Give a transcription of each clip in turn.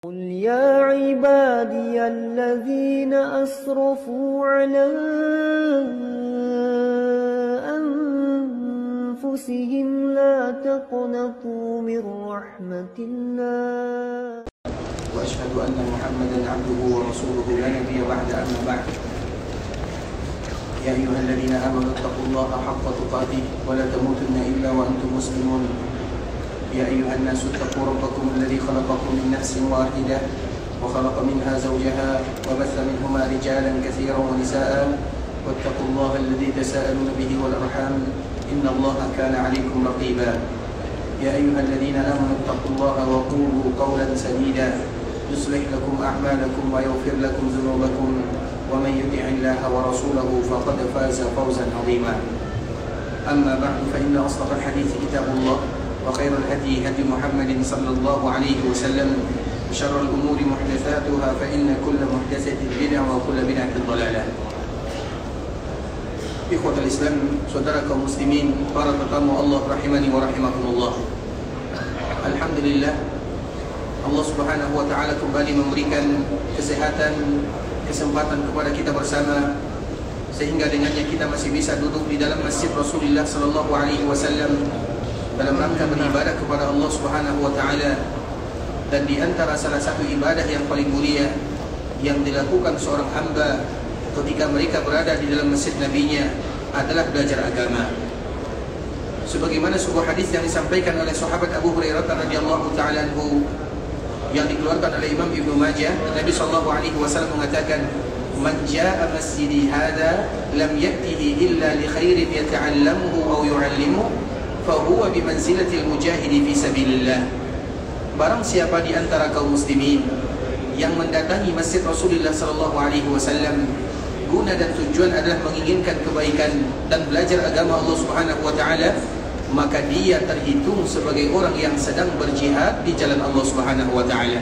قل يا عبادي الذين أسرفوا على أنفسهم لا تقنطوا من رحمة الله وأشهد أن محمدا عبده ورسوله لا نبي بعد أما بعد يا أيها الذين آمنوا اتقوا الله حق تقاته ولا تموتن إلا وأنتم مسلمون يا أيها الناس اتقوا ربكم الذي خلقكم من نفس واحدة وخلق منها زوجها وبث منهما رجالا كثيرا ونساء واتقوا الله الذي تساءلون به والأرحام إن الله كان عليكم رقيبا يا أيها الذين آمنوا اتقوا الله وقولوا قولا سديدا يصلح لكم أعمالكم ويغفر لكم ذنوبكم ومن يطع الله ورسوله فقد فاز فوزا عظيما أما بعد فإن أصدق الحديث كتاب الله وخير الهدي هدي محمد صلى الله عليه وسلم وشر الأمور محدثاتها فإن كل محدثة بدعة وكل بدعة ضلالة. Ikhwatul Islam, saudara kaum muslimin, para tetamu Allah rahimani wa rahimakumullah. Alhamdulillah, Allah Subhanahu wa taala kembali memberikan kesehatan, kesempatan kepada kita bersama sehingga dengannya kita masih bisa duduk di dalam masjid Rasulullah sallallahu alaihi wasallam dalam rangka beribadah kepada Allah Subhanahu wa taala. Dan di antara salah satu ibadah yang paling mulia yang dilakukan seorang hamba ketika mereka berada di dalam masjid nabinya adalah belajar agama. Sebagaimana sebuah hadis yang disampaikan oleh sahabat Abu Hurairah radhiyallahu taala anhu yang dikeluarkan oleh Imam Ibnu Majah, Nabi sallallahu alaihi wasallam mengatakan, "Man jaa'a masjidi hadza lam ya'tihi illa li khairin yata'allamuhu aw yu'allimuhu fa huwa bi manzilatil mujahidi fi sabilillah." Barang siapa di antara kaum muslimin yang mendatangi masjid Rasulullah sallallahu alaihi wasallam guna dan tujuan adalah menginginkan kebaikan dan belajar agama Allah Subhanahu wa taala, maka dia terhitung sebagai orang yang sedang berjihad di jalan Allah Subhanahu wa taala.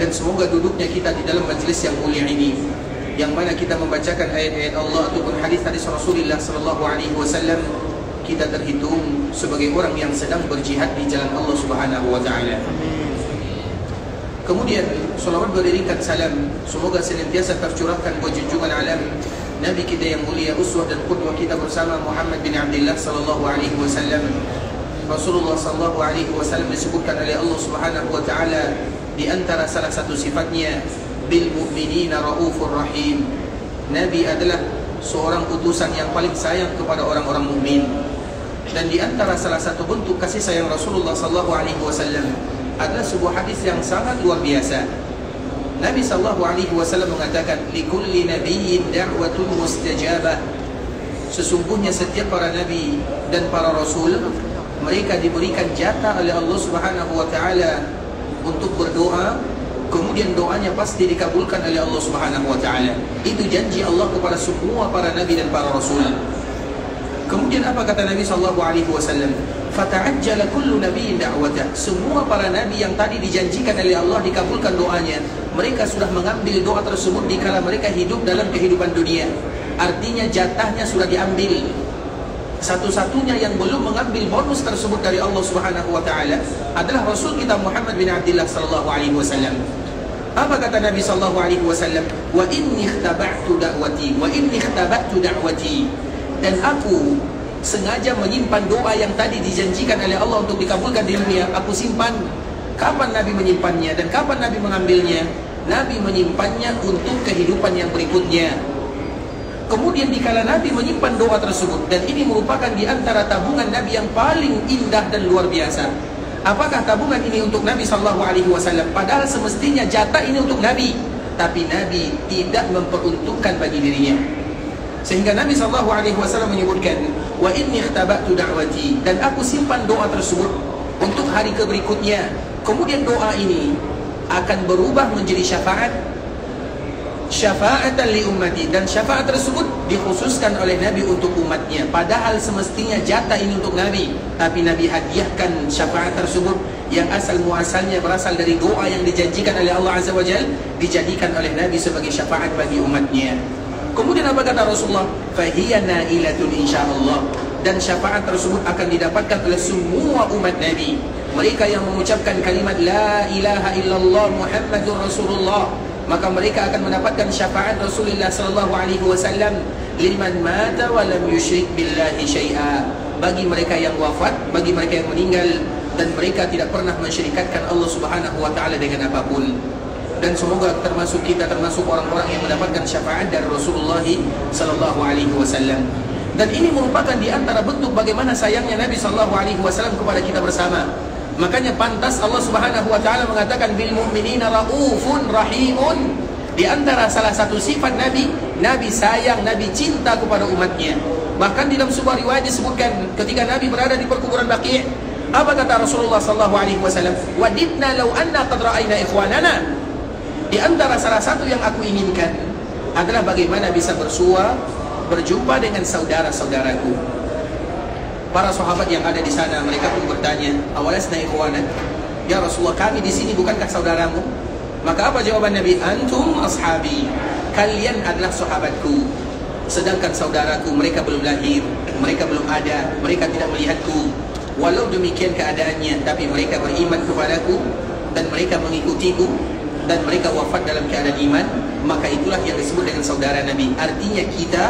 Dan semoga duduknya kita di dalam majlis yang mulia ini, yang mana kita membacakan ayat-ayat Allah ataupun hadis-hadis Rasulullah sallallahu alaihi wasallam, kita terhitung sebagai orang yang sedang berjihad di jalan Allah Subhanahu wa taala. Kemudian salawat beriringkan salam semoga senantiasa tercurahkan buat junjungan alam Nabi kita yang mulia, uswah dan qudwah kita bersama Muhammad bin Abdullah sallallahu alaihi wasallam. Rasulullah sallallahu alaihi wasallam disebutkan oleh Allah Subhanahu wa taala di antara salah satu sifatnya, bil mu'minina raufur rahim. Nabi adalah seorang utusan yang paling sayang kepada orang-orang mukmin. Dan di antara salah satu bentuk kasih sayang Rasulullah sallallahu alaihi wasallam adalah sebuah hadis yang sangat luar biasa. Nabi sallallahu alaihi wasallam mengatakan, likulli nabiyyin da'watun mustajabah. Sesungguhnya setiap para nabi dan para rasul, mereka diberikan jatah oleh Allah Subhanahu wa taala untuk berdoa, kemudian doanya pasti dikabulkan oleh Allah Subhanahu wa taala. Itu janji Allah kepada semua para nabi dan para rasul. Kemudian apa kata Nabi sallallahu alaihi wasallam? Fata'ajjala kullu nabiyyin da'watah. Semua para nabi yang tadi dijanjikan oleh Allah dikabulkan doanya, mereka sudah mengambil doa tersebut dikala mereka hidup dalam kehidupan dunia. Artinya jatahnya sudah diambil. Satu-satunya yang belum mengambil bonus tersebut dari Allah Subhanahu wa taala adalah Rasul kita Muhammad bin Abdullah sallallahu alaihi wasallam. Apa kata Nabi sallallahu alaihi wasallam? Wa inni ikhtaba'tu da'wati wa inni ikhtaba'tu da'wati. Dan aku sengaja menyimpan doa yang tadi dijanjikan oleh Allah untuk dikabulkan di dunia. Aku simpan. Kapan Nabi menyimpannya dan kapan Nabi mengambilnya? Nabi menyimpannya untuk kehidupan yang berikutnya. Kemudian dikala Nabi menyimpan doa tersebut, dan ini merupakan di antara tabungan Nabi yang paling indah dan luar biasa. Apakah tabungan ini untuk Nabi sallallahu alaihi wasallam? Padahal semestinya jatah ini untuk Nabi, tapi Nabi tidak memperuntukkan bagi dirinya. Sehingga Nabi sallallahu alaihi wasallam menyebutkan, wa inni ikhtaba'tu da'wati, dan aku simpan doa tersebut untuk hari berikutnya. Kemudian doa ini akan berubah menjadi syafa'atan li ummati, dan syafaat tersebut dikhususkan oleh Nabi untuk umatnya. Padahal semestinya jatah ini untuk Nabi, tapi Nabi hadiahkan syafaat tersebut yang asal muasalnya berasal dari doa yang dijanjikan oleh Allah Azza wa Jalla, dijadikan oleh Nabi sebagai syafaat bagi umatnya. Kemudian apa kata Rasulullah? Fahiya nailatun insyaallah. Dan syafaat tersebut akan didapatkan oleh semua umat Nabi. mereka yang mengucapkan kalimat la ilaha illallah Muhammadur Rasulullah, maka mereka akan mendapatkan syafaat Rasulullah sallallahu alaihi wasallam, liman mata wa lam yusyrik billahi syai'a, bagi mereka yang wafat, bagi mereka yang meninggal dan mereka tidak pernah mensyirikatkan Allah Subhanahu wa taala dengan apapun. Dan semoga termasuk kita, termasuk orang-orang yang mendapatkan syafaat dari Rasulullah sallallahu alaihi wasallam. Dan ini merupakan di antara bentuk bagaimana sayangnya Nabi sallallahu alaihi wasallam kepada kita bersama. Makanya pantas Allah Subhanahu wa taala mengatakan bil mu'minina raufun rahimun. Di antara salah satu sifat Nabi, Nabi sayang, Nabi cinta kepada umatnya. Bahkan di dalam sebuah riwayat disebutkan ketika Nabi berada di perkuburan Baqi', apa kata Rasulullah sallallahu alaihi wasallam? Wadibna law anna qad ra'ayna ikhwanana. Di antara salah satu yang aku inginkan adalah bagaimana bisa berjumpa dengan saudara-saudaraku. Para sahabat yang ada di sana, mereka pun bertanya, awalasna ikhwana? Ya Rasulullah, kami di sini bukankah saudaramu? Maka apa jawaban Nabi? Antum ashabi, kalian adalah sahabatku. Sedangkan saudaraku, mereka belum lahir, mereka belum ada, mereka tidak melihatku. Walau demikian keadaannya, tapi mereka beriman kepadaku dan mereka mengikutiku dan mereka wafat dalam keadaan iman, maka itulah yang disebut dengan saudara Nabi. Artinya kita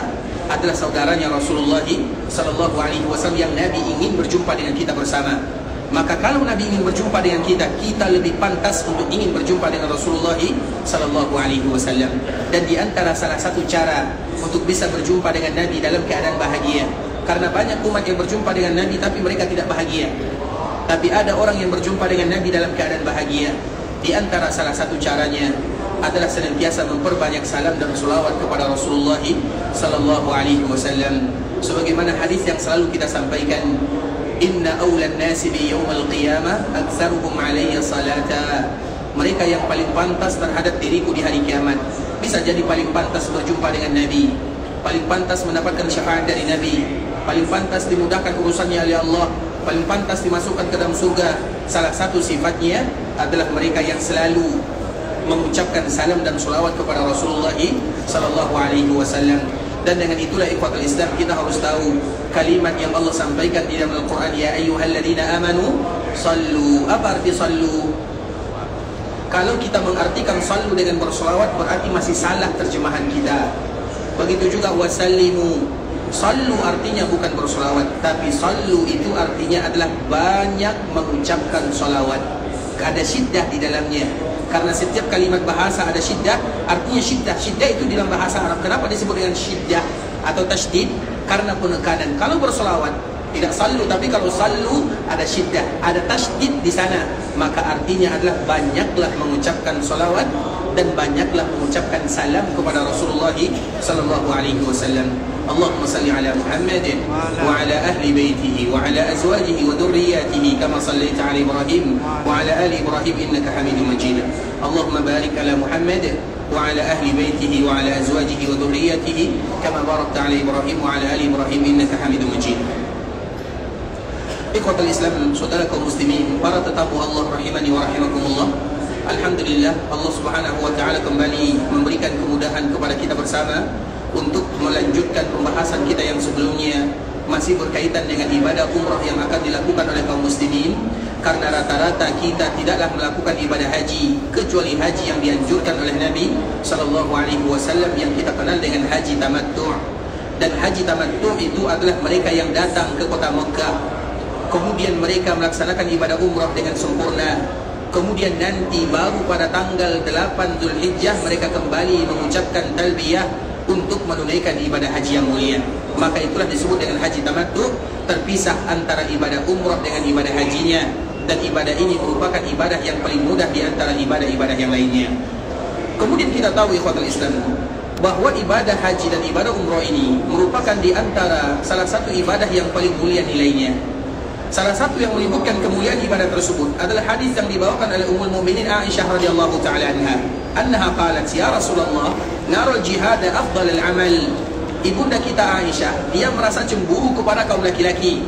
adalah saudaranya Rasulullah sallallahu alaihi wasallam yang Nabi ingin berjumpa dengan kita bersama. Maka kalau Nabi ingin berjumpa dengan kita, kita lebih pantas untuk ingin berjumpa dengan Rasulullah sallallahu alaihi wasallam. Dan di antara salah satu cara untuk bisa berjumpa dengan Nabi dalam keadaan bahagia, karena banyak umat yang berjumpa dengan Nabi tapi mereka tidak bahagia. Tapi ada orang yang berjumpa dengan Nabi dalam keadaan bahagia. Di antara salah satu caranya adalah senantiasa memperbanyak salam dan selawat kepada Rasulullah sallallahu alaihi wasallam. Sebagaimana hadis yang selalu kita sampaikan, inna awlan nasi bi yaumil qiyamah aktsaruhum alayya salata. Mereka yang paling pantas terhadap diriku di hari kiamat, bisa jadi paling pantas berjumpa dengan Nabi, paling pantas mendapatkan syafaat dari Nabi, paling pantas dimudahkan urusannya oleh Allah, paling pantas dimasukkan ke dalam surga. Salah satu sifatnya adalah mereka yang selalu mengucapkan salam dan selawat kepada Rasulullah sallallahu alaihi wasallam. Dan dengan itulah ikhwatul Islam, kita harus tahu kalimat yang Allah sampaikan di dalam Al-Quran, ya ayyuhalladzina amanu sallu. Apa arti sallu? Kalau kita mengartikan sallu dengan berselawat, berarti masih salah terjemahan kita. Begitu juga wasallimu. Sallu artinya bukan berselawat, tapi sallu itu artinya adalah banyak mengucapkan salawat. Ada syiddah di dalamnya. Karena setiap kalimat bahasa ada syiddah, artinya syiddah. Syiddah itu dalam bahasa Arab. Kenapa disebut dengan syiddah atau tasydid? Karena penekanan. Kalau berselawat tidak sallu, tapi kalau sallu ada syiddah, ada tasydid di sana, maka artinya adalah banyaklah mengucapkan salawat dan banyaklah mengucapkan salam kepada Rasulullah sallallahu alaihi wasallam. Allahumma salli ala Muhammadin wa ala ahli baitihi wa ala azwajihi wa dhurriyyatihi kama sallaita ala Ibrahim wa ala ali Ibrahim innaka Hamidum Majid. Allahumma barik ala Muhammad wa ala ahli baitihi wa ala azwajihi wa dhurriyyatihi kama barakta ala Ibrahim wa ala ali Ibrahim innaka Hamidum Majid. Ikhwatul Islam, saudara kaum muslimin, para tetamu Allah rahimani wa rahimakumullah. Alhamdulillah, Allah Subhanahu wa taala kembali memberikan kemudahan kepada kita bersama untuk melanjutkan pembahasan kita yang sebelumnya, masih berkaitan dengan ibadah umrah yang akan dilakukan oleh kaum muslimin. Karena rata-rata kita tidaklah melakukan ibadah haji kecuali haji yang dianjurkan oleh Nabi sallallahu alaihi wasallam yang kita kenal dengan haji tamattu'. Dan haji tamattu' itu adalah mereka yang datang ke kota Mekah, kemudian mereka melaksanakan ibadah umrah dengan sempurna. Kemudian nanti baru pada tanggal 8 Zulhijjah mereka kembali mengucapkan talbiyah untuk menunaikan ibadah haji yang mulia. Maka itulah disebut dengan haji tamattu', terpisah antara ibadah umrah dengan ibadah hajinya. Dan ibadah ini merupakan ibadah yang paling mudah di antara ibadah-ibadah yang lainnya. Kemudian kita tahu ikhwatul Islam bahwa ibadah haji dan ibadah umrah ini merupakan di antara salah satu ibadah yang paling mulia nilainya. Salah satu yang menyebutkan kemuliaan ibadah tersebut adalah hadis yang dibawakan oleh Ummul Mukminin Aisyah radhiyallahu taala anha qalat, ya Rasulullah, nara jihad afdal al-amal. Ibunda kita Aisyah, dia merasa cemburu kepada kaum laki-laki.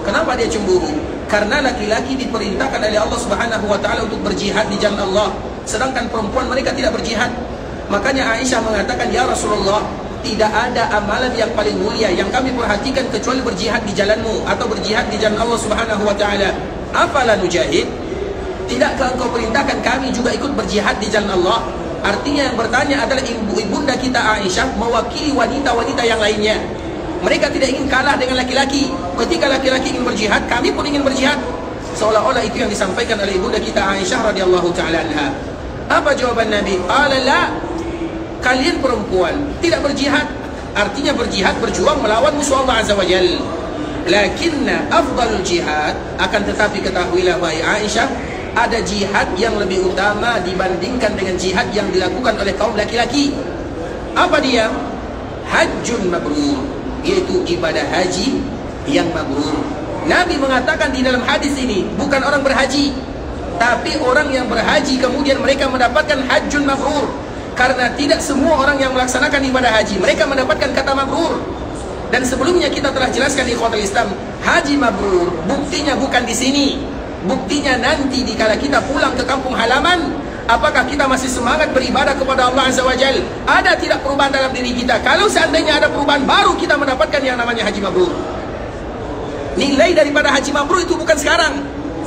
Kenapa dia cemburu? Karena laki-laki diperintahkan oleh Allah Subhanahu wa taala untuk berjihad di jalan Allah, sedangkan perempuan mereka tidak berjihad. Makanya Aisyah mengatakan, ya Rasulullah, tidak ada amalan yang paling mulia yang kami perhatikan kecuali berjihad di jalanmu atau berjihad di jalan Allah Subhanahu wa taala. afala nujahid? Tidakkah engkau perintahkan kami juga ikut berjihad di jalan Allah? Artinya yang bertanya adalah ibunda kita Aisyah mewakili wanita-wanita yang lainnya. Mereka tidak ingin kalah dengan laki-laki. Ketika laki-laki ingin berjihad, kami pun ingin berjihad. Seolah-olah itu yang disampaikan oleh ibunda kita Aisyah radhiyallahu taala anha. Apa jawaban Nabi? Qala la, kalian perempuan tidak berjihad. Artinya berjihad, berjuang melawan musuh Allah azza wajalla. Lakinna afdalul jihad, akan tetapi ketahuilah wahai Aisyah, ada jihad yang lebih utama dibandingkan dengan jihad yang dilakukan oleh kaum laki-laki. Apa dia? Hajjun mabrur, yaitu ibadah haji yang mabrur. Nabi mengatakan di dalam hadis ini, bukan orang berhaji, tapi orang yang berhaji kemudian mereka mendapatkan hajjun mabrur. Karena tidak semua orang yang melaksanakan ibadah haji mereka mendapatkan kata mabrur. Dan sebelumnya kita telah jelaskan di ikhwatul Islam, haji mabrur buktinya bukan di sini. Buktinya nanti dikala kita pulang ke kampung halaman, apakah kita masih semangat beribadah kepada Allah azza wajalla? Ada tidak perubahan dalam diri kita? Kalau seandainya ada perubahan, baru kita mendapatkan yang namanya haji mabrur. Nilai daripada haji mabrur itu bukan sekarang.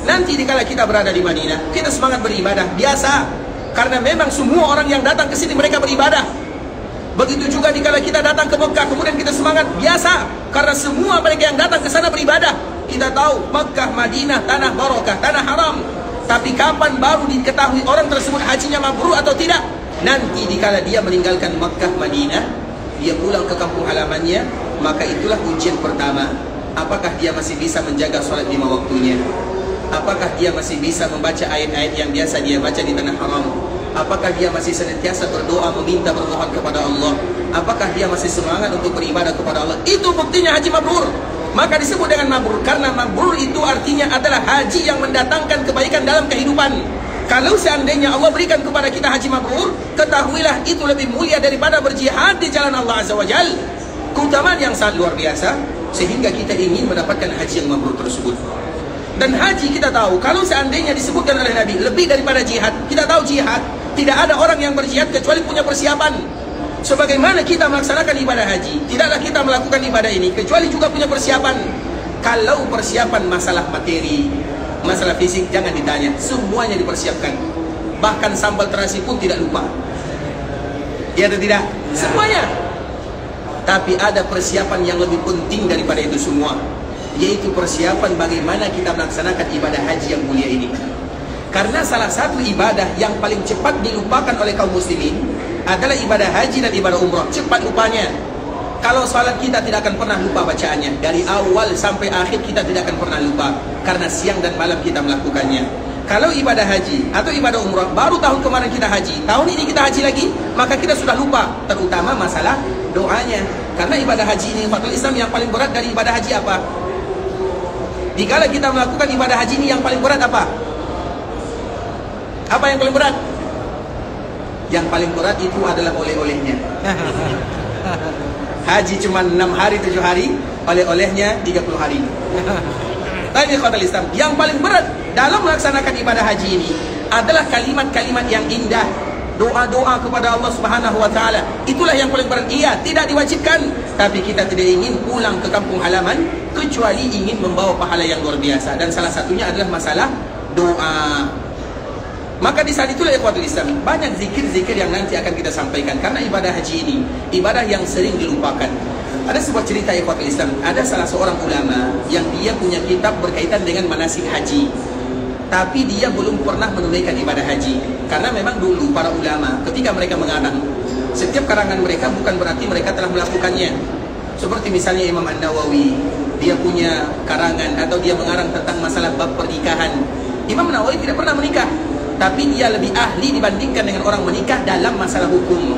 Nanti dikala kita berada di Madinah, kita semangat beribadah biasa. Karena memang semua orang yang datang ke sini mereka beribadah. Begitu juga dikala kita datang ke Mekah, kemudian kita semangat biasa. Karena semua mereka yang datang ke sana beribadah. Kita tahu Mekah, Madinah, tanah barokah, tanah haram. Tapi kapan baru diketahui orang tersebut hajinya mabrur atau tidak? Nanti dikala dia meninggalkan Mekah, Madinah, dia pulang ke kampung halamannya, maka itulah ujian pertama. Apakah dia masih bisa menjaga sholat 5 waktunya? Apakah dia masih bisa membaca ayat-ayat yang biasa dia baca di tanah haram? Apakah dia masih senantiasa berdoa meminta bermohon kepada Allah? Apakah dia masih semangat untuk beribadah kepada Allah? Itu buktinya haji mabrur. Maka disebut dengan mabrur karena mabrur itu artinya adalah haji yang mendatangkan kebaikan dalam kehidupan. Kalau seandainya Allah berikan kepada kita haji mabrur, ketahuilah itu lebih mulia daripada berjihad di jalan Allah azza wajalla. Keutamaan yang sangat luar biasa sehingga kita ingin mendapatkan haji yang mabrur tersebut. Dan haji kita tahu, kalau seandainya disebutkan oleh Nabi lebih daripada jihad, kita tahu jihad, tidak ada orang yang berjihad kecuali punya persiapan. Sebagaimana kita melaksanakan ibadah haji, tidaklah kita melakukan ibadah ini kecuali juga punya persiapan. Kalau persiapan masalah materi, masalah fisik, jangan ditanya, semuanya dipersiapkan. Bahkan sambal terasi pun tidak lupa. Ya atau tidak? Semuanya. Tapi ada persiapan yang lebih penting daripada itu semua, yaitu persiapan bagaimana kita melaksanakan ibadah haji yang mulia ini. Karena salah satu ibadah yang paling cepat dilupakan oleh kaum muslimin adalah ibadah haji dan ibadah umrah. Cepat lupanya. Kalau salat kita tidak akan pernah lupa bacaannya. Dari awal sampai akhir kita tidak akan pernah lupa, karena siang dan malam kita melakukannya. Kalau ibadah haji atau ibadah umrah, baru tahun kemarin kita haji, tahun ini kita haji lagi, maka kita sudah lupa. Terutama masalah doanya. Karena ibadah haji ini, Fatul Islam, yang paling berat dari ibadah haji apa? Dikala kita melakukan ibadah haji ini, yang paling berat apa? Apa yang paling berat? Yang paling berat itu adalah oleh-olehnya. Haji cuma 6 hari, 7 hari, oleh-olehnya 30 hari. Tapi Fatul Islam, yang paling berat dalam melaksanakan ibadah haji ini adalah kalimat-kalimat yang indah, doa-doa kepada Allah Subhanahu wa taala. Itulah yang paling berat. Iya, tidak diwajibkan, tapi kita tidak ingin pulang ke kampung halaman kecuali ingin membawa pahala yang luar biasa, dan salah satunya adalah masalah doa. Maka di saat itulah ikhwatul Islam, banyak zikir-zikir yang nanti akan kita sampaikan. Karena ibadah haji ini ibadah yang sering dilupakan. Ada sebuah cerita ikhwatul Islam, ada salah seorang ulama yang dia punya kitab berkaitan dengan manasik haji, tapi dia belum pernah menunaikan ibadah haji. Karena memang dulu para ulama ketika mereka mengarang, setiap karangan mereka bukan berarti mereka telah melakukannya. Seperti misalnya Imam An-Nawawi, dia punya karangan atau dia mengarang tentang masalah bab pernikahan. Imam Nawawi tidak pernah menikah, tapi dia lebih ahli dibandingkan dengan orang menikah dalam masalah hukum.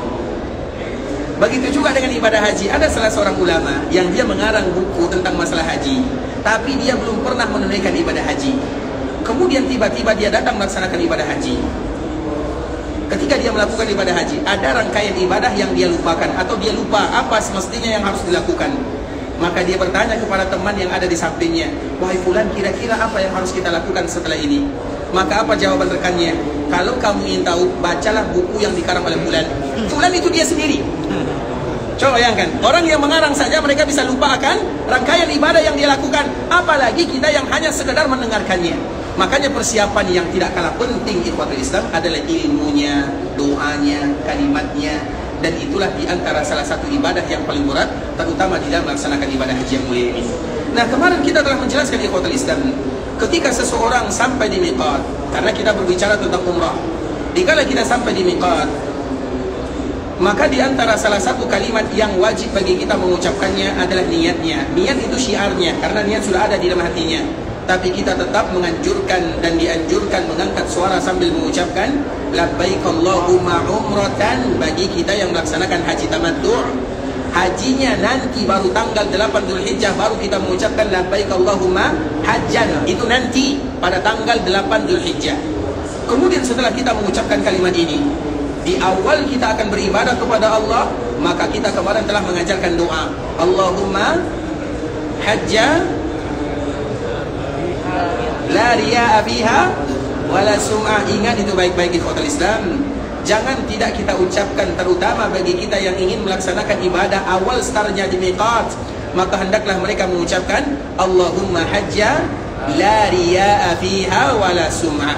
Begitu juga dengan ibadah haji. Ada salah seorang ulama yang dia mengarang buku tentang masalah haji, tapi dia belum pernah menunaikan ibadah haji. Kemudian tiba-tiba dia datang melaksanakan ibadah haji. Ketika dia melakukan ibadah haji, ada rangkaian ibadah yang dia lupakan, atau dia lupa apa semestinya yang harus dilakukan. Maka dia bertanya kepada teman yang ada di sampingnya, "Wahai fulan, kira-kira apa yang harus kita lakukan setelah ini?" Maka apa jawaban rekannya? "Kalau kamu ingin tahu, bacalah buku yang dikarang oleh fulan." Fulan itu dia sendiri. Coba bayangkan, orang yang mengarang saja mereka bisa lupa akan rangkaian ibadah yang dia lakukan, apalagi kita yang hanya sekedar mendengarkannya. Makanya persiapan yang tidak kalah penting ikhwatul Islam adalah ilmunya, doanya, kalimatnya, dan itulah di antara salah satu ibadah yang paling berat, terutama di dalam melaksanakan ibadah haji yang mulia ini. Nah, kemarin kita telah menjelaskan ikhwatul Islam, ketika seseorang sampai di miqat, karena kita berbicara tentang umrah, dikala kita sampai di miqat, maka di antara salah satu kalimat yang wajib bagi kita mengucapkannya adalah niatnya. Niat itu syiarnya, karena niat sudah ada di dalam hatinya. Tapi kita tetap menganjurkan dan dianjurkan mengangkat suara sambil mengucapkan labbaik Allahumma umratan bagi kita yang melaksanakan haji tamattu'. Hajinya nanti baru tanggal 8 Dzulhijjah baru kita mengucapkan labbaik Allahumma hajjan. Itu nanti pada tanggal 8 Dzulhijjah. Kemudian setelah kita mengucapkan kalimat ini, di awal kita akan beribadah kepada Allah, maka kita kemarin telah mengajarkan doa Allahumma hajja la riya'a fiha wala sum'ah. Ingat itu baik-baik ikhwatul Islam. Jangan tidak kita ucapkan, terutama bagi kita yang ingin melaksanakan ibadah awal startnya di miqat, maka hendaklah mereka mengucapkan Allahumma hajja la riya'a fiha wala sum'ah.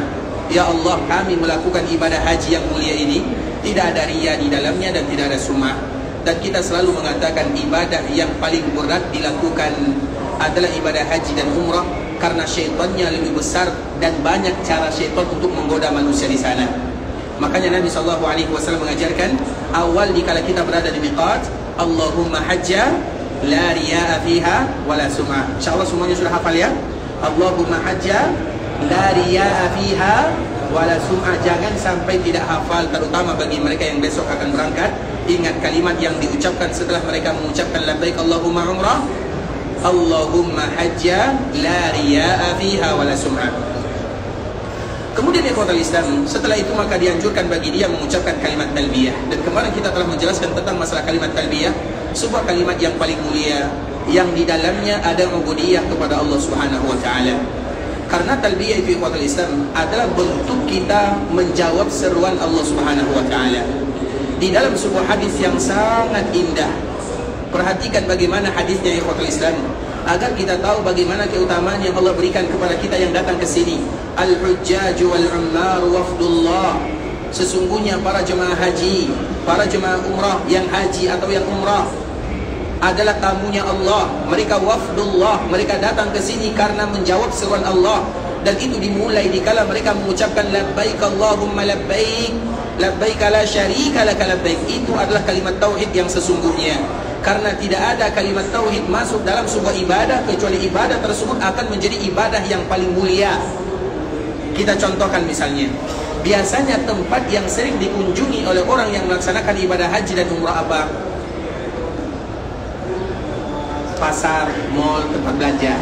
Ya Allah, kami melakukan ibadah haji yang mulia ini tidak ada riya di dalamnya dan tidak ada sum'ah. Dan kita selalu mengatakan ibadah yang paling berat dilakukan adalah ibadah haji dan umrah, karena syaitannya lebih besar dan banyak cara syaitan untuk menggoda manusia di sana. Makanya Nabi SAW mengajarkan awal dikala kita berada di miqat, Allahumma hajja la riya'a fiha wala sum'ah. InsyaAllah semuanya sudah hafal ya. Allahumma hajja la riya'a fiha wala sum'ah. Jangan sampai tidak hafal, terutama bagi mereka yang besok akan berangkat. Ingat kalimat yang diucapkan setelah mereka mengucapkan labbaik Allahumma umrah, Allahumma hajja la riya'a fiha wala sum'ah. Kemudian ikhwatul Islam, setelah itu maka dianjurkan bagi dia mengucapkan kalimat talbiyah. Dan kemarin kita telah menjelaskan tentang masalah kalimat talbiyah, sebuah kalimat yang paling mulia, yang di dalamnya ada ubudiyah kepada Allah Subhanahu wa taala. Karena talbiyah itu ikhwatul Islam adalah bentuk kita menjawab seruan Allah Subhanahu wa taala. Di dalam sebuah hadis yang sangat indah, perhatikan bagaimana hadisnya ikhwatul Islam, agar kita tahu bagaimana keutamaan yang Allah berikan kepada kita yang datang ke sini. Al-hujjaju wal-ummar wafdullah. Sesungguhnya para jemaah haji, para jemaah umrah yang haji atau yang umrah adalah tamunya Allah. Mereka wafdullah, mereka datang ke sini karena menjawab seruan Allah. Dan itu dimulai dikala mereka mengucapkan labbaik Allahumma labbaik, labbaik la syarika laka labbaik. Itu adalah kalimat tauhid yang sesungguhnya. Karena tidak ada kalimat tauhid masuk dalam sebuah ibadah kecuali ibadah tersebut akan menjadi ibadah yang paling mulia. Kita contohkan misalnya, biasanya tempat yang sering dikunjungi oleh orang yang melaksanakan ibadah haji dan umrah apa? Pasar, mall, tempat belanja.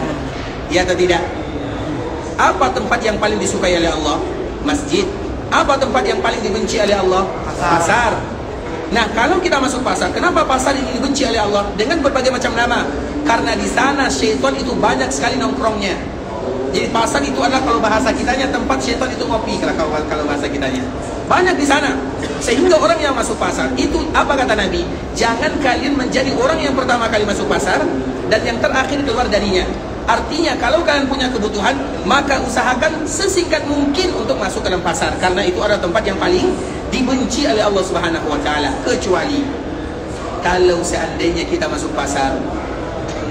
Ya atau tidak? Apa tempat yang paling disukai oleh Allah? Masjid. Apa tempat yang paling dibenci oleh Allah? Pasar. Nah, kalau kita masuk pasar, kenapa pasar ini dibenci oleh Allah? Dengan berbagai macam nama. Karena di sana syaitan itu banyak sekali nongkrongnya. Jadi pasar itu adalah, kalau bahasa kitanya, tempat syaitan itu ngopi, kalau bahasa kitanya. Banyak di sana. Sehingga orang yang masuk pasar, itu apa kata Nabi? Jangan kalian menjadi orang yang pertama kali masuk pasar dan yang terakhir keluar darinya. Artinya kalau kalian punya kebutuhan, maka usahakan sesingkat mungkin untuk masuk ke dalam pasar, karena itu adalah tempat yang paling dibenci oleh Allah Subhanahu wa taala. Kecuali kalau seandainya kita masuk pasar,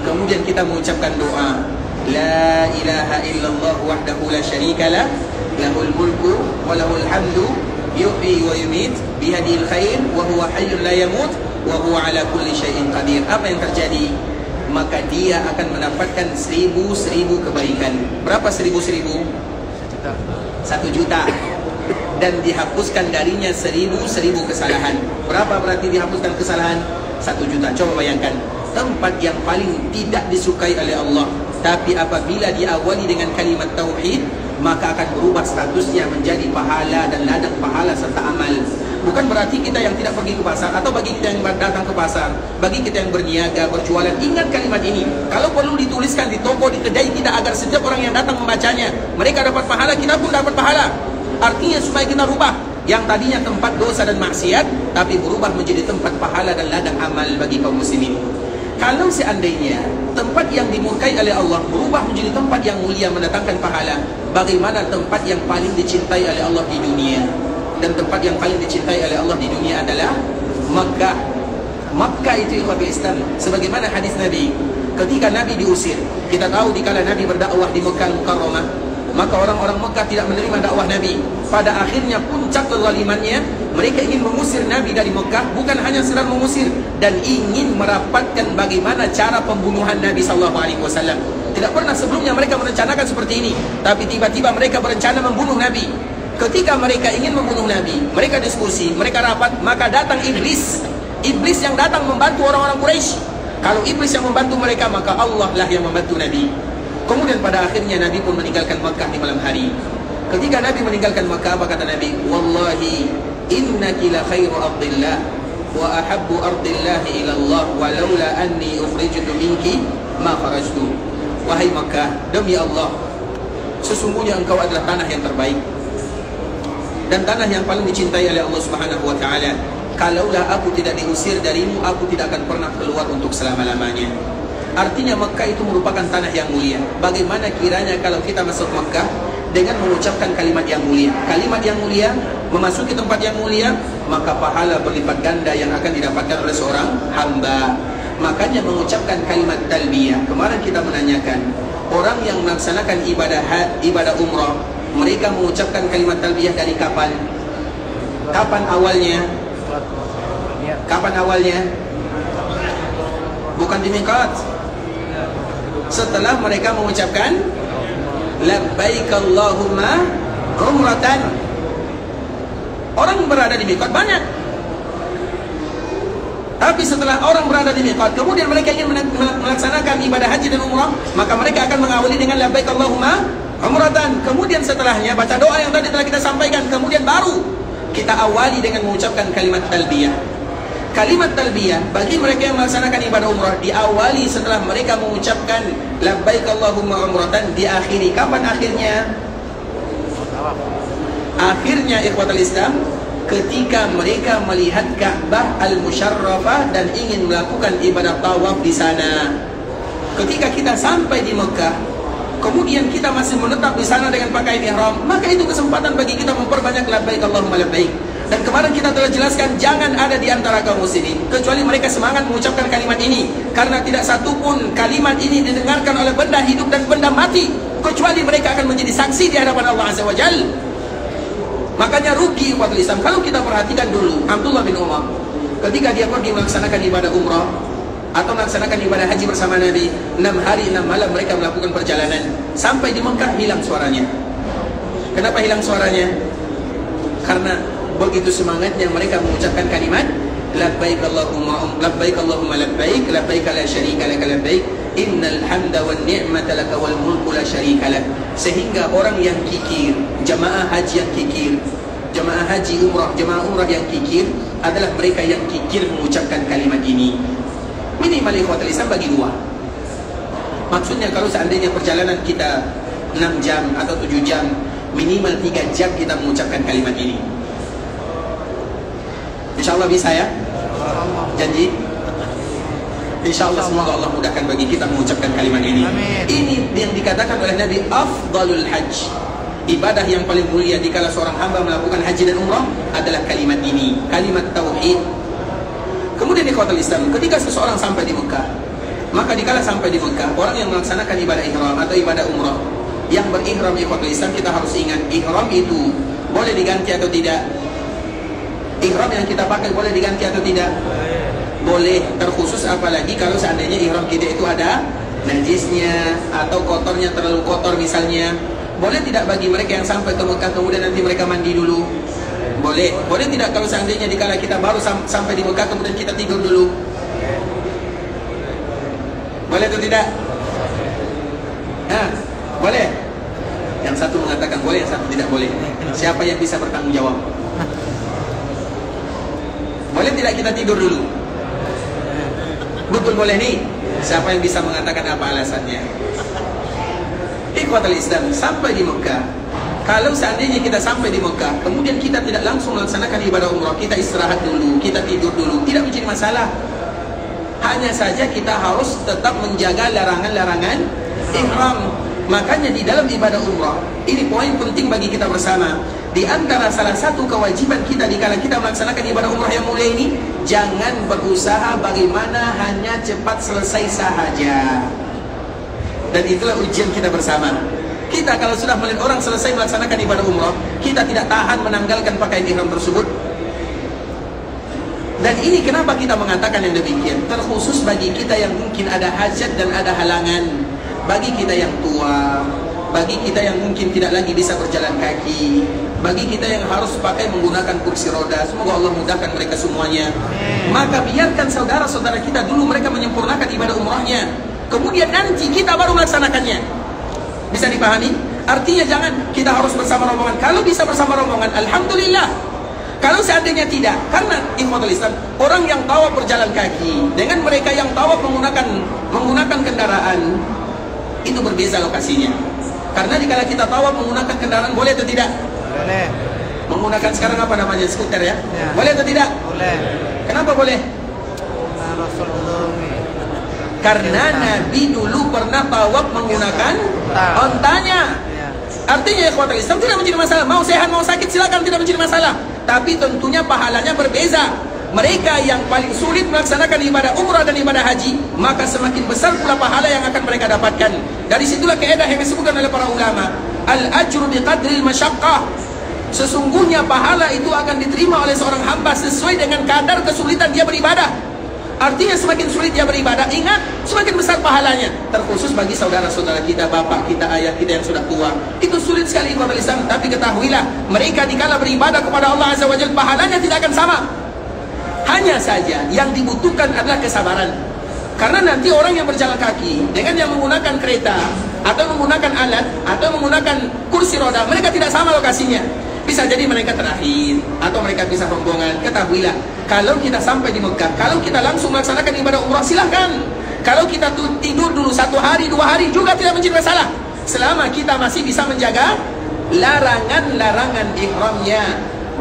kemudian kita mengucapkan doa la ilaha illallah wahdahu la syarikalah lahul mulku wa lahul hamdu yuhyi wa yumit biyadihil khair wa huwa hayyun la yamut wa huwa ala kulli syai'in qadir. Apa yang terjadi? Maka dia akan mendapatkan 1000 kebaikan. Berapa 1000? 1 juta. Dan dihapuskan darinya 1000 kesalahan. Berapa berarti dihapuskan kesalahan? 1 juta. Coba bayangkan, tempat yang paling tidak disukai oleh Allah, tapi apabila diawali dengan kalimat tauhid, maka akan berubah statusnya menjadi pahala dan ladang pahala serta amal. Bukan berarti kita yang tidak pergi ke pasar, atau bagi kita yang datang ke pasar, bagi kita yang berniaga, berjualan, ingat kalimat ini. Kalau perlu dituliskan di toko, di kedai kita, agar setiap orang yang datang membacanya, mereka dapat pahala, kita pun dapat pahala. Artinya supaya kita rubah yang tadinya tempat dosa dan maksiat, tapi berubah menjadi tempat pahala dan ladang amal bagi kaum muslimin. Kalau seandainya tempat yang dimurkai oleh Allah berubah menjadi tempat yang mulia mendatangkan pahala, bagaimana tempat yang paling dicintai oleh Allah di dunia. Dan tempat yang paling dicintai oleh Allah di dunia adalah Makkah. Makkah itu ikhwatul Islam, sebagaimana hadis Nabi ketika Nabi diusir. Kita tahu dikala Nabi berdakwah di Mekah Mukarramah, maka orang-orang Mekah tidak menerima dakwah Nabi. Pada akhirnya puncak kezalimannya, mereka ingin mengusir Nabi dari Mekah. Bukan hanya sekedar mengusir, dan ingin merapatkan bagaimana cara pembunuhan Nabi SAW. Tidak pernah sebelumnya mereka merencanakan seperti ini, tapi tiba-tiba mereka berencana membunuh Nabi. Ketika mereka ingin membunuh Nabi, mereka diskusi, mereka rapat, maka datang iblis. Iblis yang datang membantu orang-orang Quraisy. Kalau iblis yang membantu mereka, maka Allah lah yang membantu Nabi. Kemudian pada akhirnya Nabi pun meninggalkan Makkah di malam hari. Ketika Nabi meninggalkan Makkah, apa kata Nabi? Wallahi innaki la khairu ardillah wa ahabbu ardillahi ila Allah walaula anni ukhrijtu minki ma kharajtu. Wahai Makkah, demi Allah, sesungguhnya engkau adalah tanah yang terbaik dan tanah yang paling dicintai oleh Allah Subhanahu wa taala. Kalaulah aku tidak diusir darimu, aku tidak akan pernah keluar untuk selama-lamanya. Artinya Makkah itu merupakan tanah yang mulia. Bagaimana kiranya kalau kita masuk Makkah dengan mengucapkan kalimat yang mulia. Kalimat yang mulia, memasuki tempat yang mulia, maka pahala berlipat ganda yang akan didapatkan oleh seorang hamba. Makanya mengucapkan kalimat talbiyah. Kemarin kita menanyakan, orang yang melaksanakan ibadah umrah, mereka mengucapkan kalimat talbiyah dari kapan? Kapan awalnya? Kapan awalnya? Bukan di miqat. Setelah mereka mengucapkan labbaik Allahumma umratan. Orang berada di miqat banyak. Tapi setelah orang berada di miqat, kemudian mereka ingin melaksanakan ibadah haji dan umrah, maka mereka akan mengawali dengan labbaik Allahumma umratan. Kemudian setelahnya baca doa yang tadi telah kita sampaikan. Kemudian baru kita awali dengan mengucapkan kalimat talbiyah. Kalimat talbiyah bagi mereka yang melaksanakan ibadah umrah diawali setelah mereka mengucapkan labbaik Allahumma umratan, diakhiri. Kapan akhirnya? Akhirnya ikhwatul Islam, ketika mereka melihat Ka'bah al-Musyarrafah dan ingin melakukan ibadah tawaf di sana. Ketika kita sampai di Mekah, kemudian kita masih menetap di sana dengan pakaian ihram, maka itu kesempatan bagi kita memperbanyak labbaik Allahumma labbaik. Dan kemarin kita telah jelaskan, jangan ada di antara kaum muslimin kecuali mereka semangat mengucapkan kalimat ini, karena tidak satupun kalimat ini didengarkan oleh benda hidup dan benda mati kecuali mereka akan menjadi saksi di hadapan Allah Azza wa Jalla. Makanya rugi umat Islam. Kalau kita perhatikan dulu Abdullah bin Umar, ketika dia pergi melaksanakan ibadah umrah atau melaksanakan ibadah haji bersama Nabi, 6 hari 6 malam mereka melakukan perjalanan. Sampai di Mekah hilang suaranya. Kenapa hilang suaranya? Karena begitu semangatnya mereka mengucapkan kalimat labbaik Allahumma labbaik, labbaik la syarika lak labbaik, innal hamda wan ni'mata lak wal mulku la syarika lak. Sehingga orang yang kikir, jamaah haji yang kikir, jamaah haji umrah, jamaah umrah yang kikir adalah mereka yang kikir mengucapkan kalimat ini. Minimal ikhwatul Islam bagi dua. Maksudnya kalau seandainya perjalanan kita 6 jam atau 7 jam, minimal 3 jam kita mengucapkan kalimat ini. InsyaAllah bisa ya? Janji? InsyaAllah semoga Allah mudahkan bagi kita mengucapkan kalimat ini. Ini yang dikatakan oleh Nabi afdalul hajj. Ibadah yang paling mulia dikala seorang hamba melakukan haji dan umrah adalah kalimat ini, kalimat tauhid. Kemudian ikhwatul Islam, ketika seseorang sampai di Mekah, maka dikala sampai di Mekah, orang yang melaksanakan ibadah ihram atau ibadah umrah, yang berihram ikhwatul Islam, kita harus ingat, ihram itu boleh diganti atau tidak? Ihram yang kita pakai boleh diganti atau tidak? Boleh, terkhusus apalagi kalau seandainya ihram kita itu ada najisnya atau kotornya, terlalu kotor misalnya. Boleh tidak bagi mereka yang sampai ke Mekah kemudian nanti mereka mandi dulu? Boleh. Boleh tidak kalau seandainya dikala kita baru sampai di Mekah kemudian kita tidur dulu? Boleh atau tidak? Boleh. Yang satu mengatakan boleh, yang satu tidak boleh. Siapa yang bisa bertanggung jawab? Boleh tidak kita tidur dulu? Betul boleh nih? Siapa yang bisa mengatakan apa alasannya? Ikhwatul Islam, sampai di Mekah, kalau seandainya kita sampai di Mekah kemudian kita tidak langsung melaksanakan ibadah umrah, kita istirahat dulu, kita tidur dulu, tidak menjadi masalah. Hanya saja kita harus tetap menjaga larangan-larangan ihram. Makanya di dalam ibadah umrah, ini poin penting bagi kita bersama. Di antara salah satu kewajiban kita dikala kita melaksanakan ibadah umrah yang mulia ini, jangan berusaha bagaimana hanya cepat selesai sahaja. Dan itulah ujian kita bersama. Kita kalau sudah melihat orang selesai melaksanakan ibadah umrah, kita tidak tahan menanggalkan pakaian ihram tersebut. Dan ini kenapa kita mengatakan yang demikian, terkhusus bagi kita yang mungkin ada hajat dan ada halangan. Bagi kita yang tua, bagi kita yang mungkin tidak lagi bisa berjalan kaki, bagi kita yang harus pakai menggunakan kursi roda, semoga Allah mudahkan mereka semuanya. Maka biarkan saudara-saudara kita dulu mereka menyempurnakan ibadah umrahnya, kemudian nanti kita baru melaksanakannya. Bisa dipahami? Artinya jangan kita harus bersama rombongan. Kalau bisa bersama rombongan, alhamdulillah. Kalau seandainya tidak, karena ikhwatul Islam, orang yang tawaf berjalan kaki dengan mereka yang tawaf menggunakan kendaraan, itu berbeza lokasinya. Karena jika kita tawaf menggunakan kendaraan, boleh atau tidak? Boleh. Menggunakan sekarang apa namanya, skuter ya? Ya. Boleh atau tidak? Boleh. Kenapa boleh? Nah, Rasul dulu Karena Nabi dulu pernah tawaf menggunakan ontanya. ya. Artinya ikhwatul Islam tidak menjadi masalah. Mau sehat mau sakit silakan, tidak menjadi masalah. Tapi tentunya pahalanya berbeza. Mereka yang paling sulit melaksanakan ibadah umrah dan ibadah haji, maka semakin besar pula pahala yang akan mereka dapatkan. Dari situlah kaidah yang disebutkan oleh para ulama, al-ajru biqadril masyaqqah. Sesungguhnya pahala itu akan diterima oleh seorang hamba sesuai dengan kadar kesulitan dia beribadah. Artinya semakin sulit dia beribadah, ingat, semakin besar pahalanya. Terkhusus bagi saudara-saudara kita, bapak kita, ayah kita yang sudah tua, itu sulit sekali ibadah Islam. Tapi ketahuilah, mereka dikala beribadah kepada Allah Azza wa Jalla, pahalanya tidak akan sama. Hanya saja yang dibutuhkan adalah kesabaran. Karena nanti orang yang berjalan kaki dengan yang menggunakan kereta atau menggunakan alat atau menggunakan kursi roda, mereka tidak sama lokasinya. Bisa jadi mereka terakhir atau mereka bisa rombongan. Ketahuilah, kalau kita sampai di Mekah, kalau kita langsung melaksanakan ibadah umrah, silahkan. Kalau kita tidur dulu 1 hari 2 hari juga tidak menjadi masalah, selama kita masih bisa menjaga larangan-larangan ihramnya.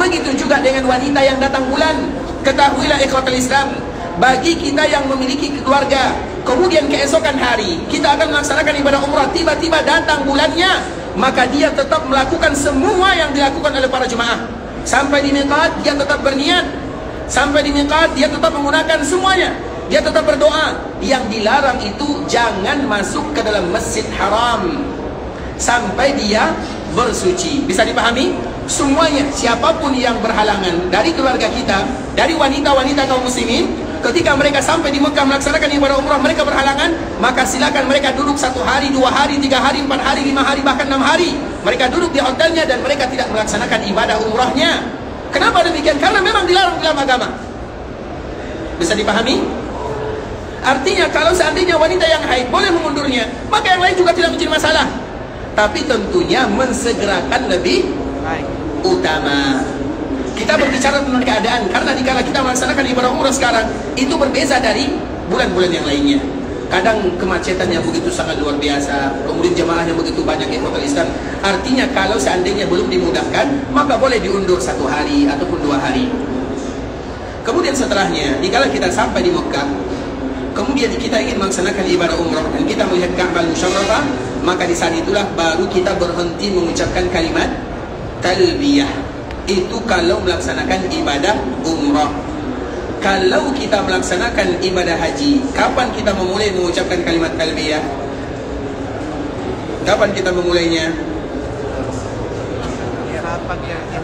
Begitu juga dengan wanita yang datang bulan. Ketahuilah ikhwatul Islam, bagi kita yang memiliki keluarga, kemudian keesokan hari kita akan melaksanakan ibadah umrah, tiba-tiba datang bulannya, maka dia tetap melakukan semua yang dilakukan oleh para jemaah. Sampai di miqat dia tetap berniat, sampai di miqat dia tetap menggunakan semuanya, dia tetap berdoa. Yang dilarang itu jangan masuk ke dalam masjid haram sampai dia bersuci. Bisa dipahami? Semuanya, siapapun yang berhalangan dari keluarga kita, dari wanita-wanita kaum muslimin, ketika mereka sampai di Mekah melaksanakan ibadah umrah, mereka berhalangan, maka silakan mereka duduk 1 hari, 2 hari, 3 hari, 4 hari, 5 hari, bahkan 6 hari. Mereka duduk di hotelnya dan mereka tidak melaksanakan ibadah umrahnya. Kenapa demikian? Karena memang dilarang dalam agama. Bisa dipahami? Artinya kalau seandainya wanita yang haid boleh mengundurnya, maka yang lain juga tidak menjadi masalah. Tapi tentunya mensegerakan lebih Baik. utama. Kita berbicara tentang keadaan, karena dikala kita melaksanakan ibadah umrah sekarang, itu berbeza dari bulan-bulan yang lainnya. Kadang kemacetan yang begitu sangat luar biasa, kemudian jemaah yang begitu banyak ikhwatul Islam. Artinya kalau seandainya belum dimudahkan, maka boleh diundur 1 hari ataupun 2 hari. Kemudian setelahnya, dikala kita sampai di Mekah, kemudian kita ingin melaksanakan ibadah umrah dan kita melihat Ka'bah Musyarrafah, maka di saat itulah baru kita berhenti mengucapkan kalimat talbiyah. Itu kalau melaksanakan ibadah umrah. Kalau kita melaksanakan ibadah haji, kapan kita memulai mengucapkan kalimat talbiyah? Kapan kita memulainya?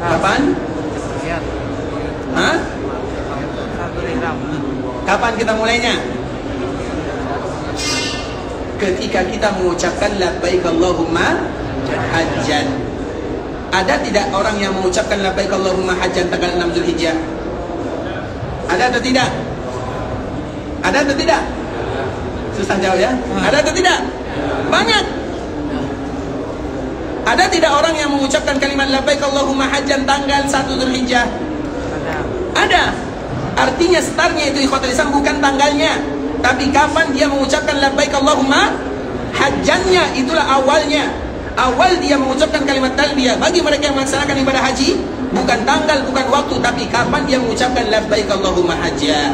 Kapan? Hah? Kapan kita mulainya? Ketika kita mengucapkan labbaik Allahumma hajjan. Ada tidak orang yang mengucapkan labbaik Allahumma hajjan tanggal 6 Zulhijjah? Ada atau tidak? Ada atau tidak? Susah jawab ya? Ada atau tidak? Banyak. Ada tidak orang yang mengucapkan kalimat labbaik Allahumma hajjan tanggal 1 Zulhijjah? Ada. Artinya startnya itu ikhwatul Islam bukan tanggalnya, tapi kapan dia mengucapkan labbaik Allahumma hajjannya, itulah awalnya. Awal dia mengucapkan kalimat talbiyah bagi mereka yang melaksanakan ibadah haji, bukan tanggal, bukan waktu, tapi kapan dia mengucapkan labbaik Allahumma hajja.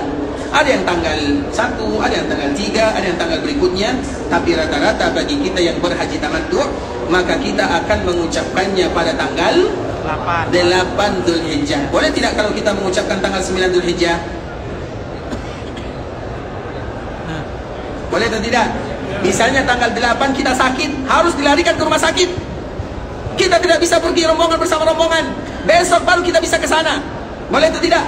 Ada yang tanggal 1, ada yang tanggal 3, ada yang tanggal berikutnya. Tapi rata-rata bagi kita yang berhaji tamattu', maka kita akan mengucapkannya pada tanggal 8 Dzulhijjah. Boleh tidak kalau kita mengucapkan tanggal 9 Dzulhijjah? Boleh atau tidak? Misalnya tanggal 8 kita sakit, harus dilarikan ke rumah sakit. Kita tidak bisa pergi rombongan bersama rombongan. Besok baru kita bisa ke sana. Boleh atau tidak?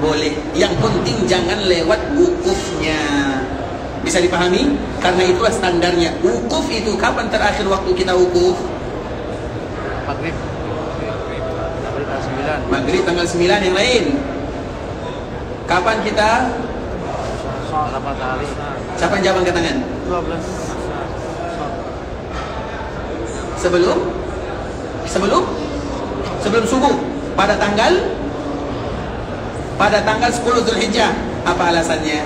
Boleh. Yang penting jangan lewat wukufnya. Bisa dipahami? Karena itulah standarnya. Wukuf itu kapan terakhir waktu kita wukuf? Maghrib. Maghrib tanggal 9. Maghrib tanggal 9 yang lain. Kapan kita? 8 hari. Siapa yang jawab angkat tangan? 12. Sebelum subuh pada tanggal 10 Dzulhijjah. Apa alasannya?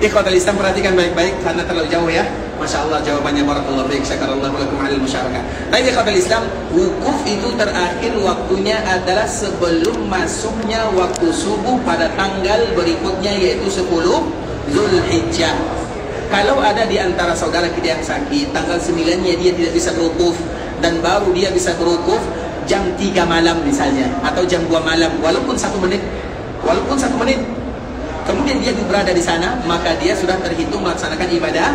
Ikhwatul Islam, perhatikan baik-baik karena terlalu jauh ya. Masya Allah jawabannya, barakallahu fiik, syakarallahu lakum alal musyarakah. Tapi ikhwatul Islam, wukuf itu terakhir waktunya adalah sebelum masuknya waktu subuh pada tanggal berikutnya, yaitu 10 Dzulhijjah. Kalau ada di antara saudara kita yang sakit, tanggal 9-nya dia tidak bisa berwukuf, dan baru dia bisa berwukuf jam 3 malam misalnya, atau jam 2 malam, walaupun 1 menit, kemudian dia berada di sana, maka dia sudah terhitung melaksanakan ibadah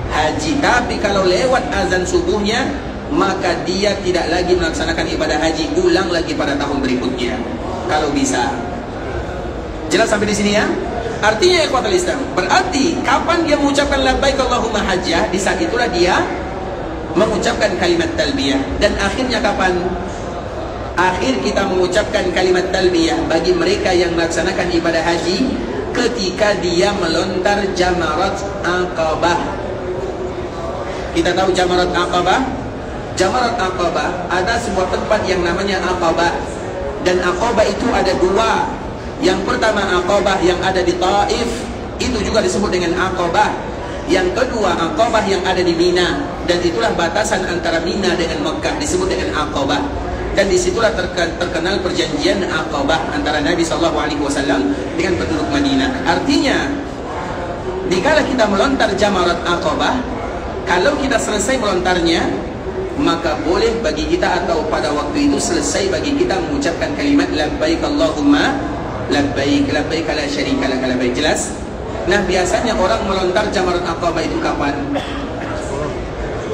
haji. Tapi kalau lewat azan subuhnya, maka dia tidak lagi melaksanakan ibadah haji, ulang lagi pada tahun berikutnya kalau bisa. Jelas sampai di sini ya? Artinya ikhwatul Islam, berarti kapan dia mengucapkan labbaik Allahumma hajjah, di saat itulah dia mengucapkan kalimat talbiyah. Dan akhirnya kapan? Akhir kita mengucapkan kalimat talbiyah bagi mereka yang melaksanakan ibadah haji ketika dia melontar jamarat Aqabah. Kita tahu jamarat Aqabah? Jamarat Aqabah ada sebuah tempat yang namanya Aqabah. Dan Aqabah itu ada 2. Yang pertama Aqabah yang ada di Taif, itu juga disebut dengan Aqabah. Yang kedua Aqabah yang ada di Mina, dan itulah batasan antara Mina dengan Mekah, disebut dengan Aqabah. Dan disitulah terkenal perjanjian Aqabah antara Nabi SAW dengan penduduk Madinah. Artinya, dikala kita melontar jamarat Aqabah, kalau kita selesai melontarnya, maka boleh bagi kita, atau pada waktu itu selesai bagi kita mengucapkan kalimat labbaik Allahumma labbaik, labbaik la syarika lak, labbaik. Jelas? Nah, biasanya orang melontar jamarat Aqabah itu kapan?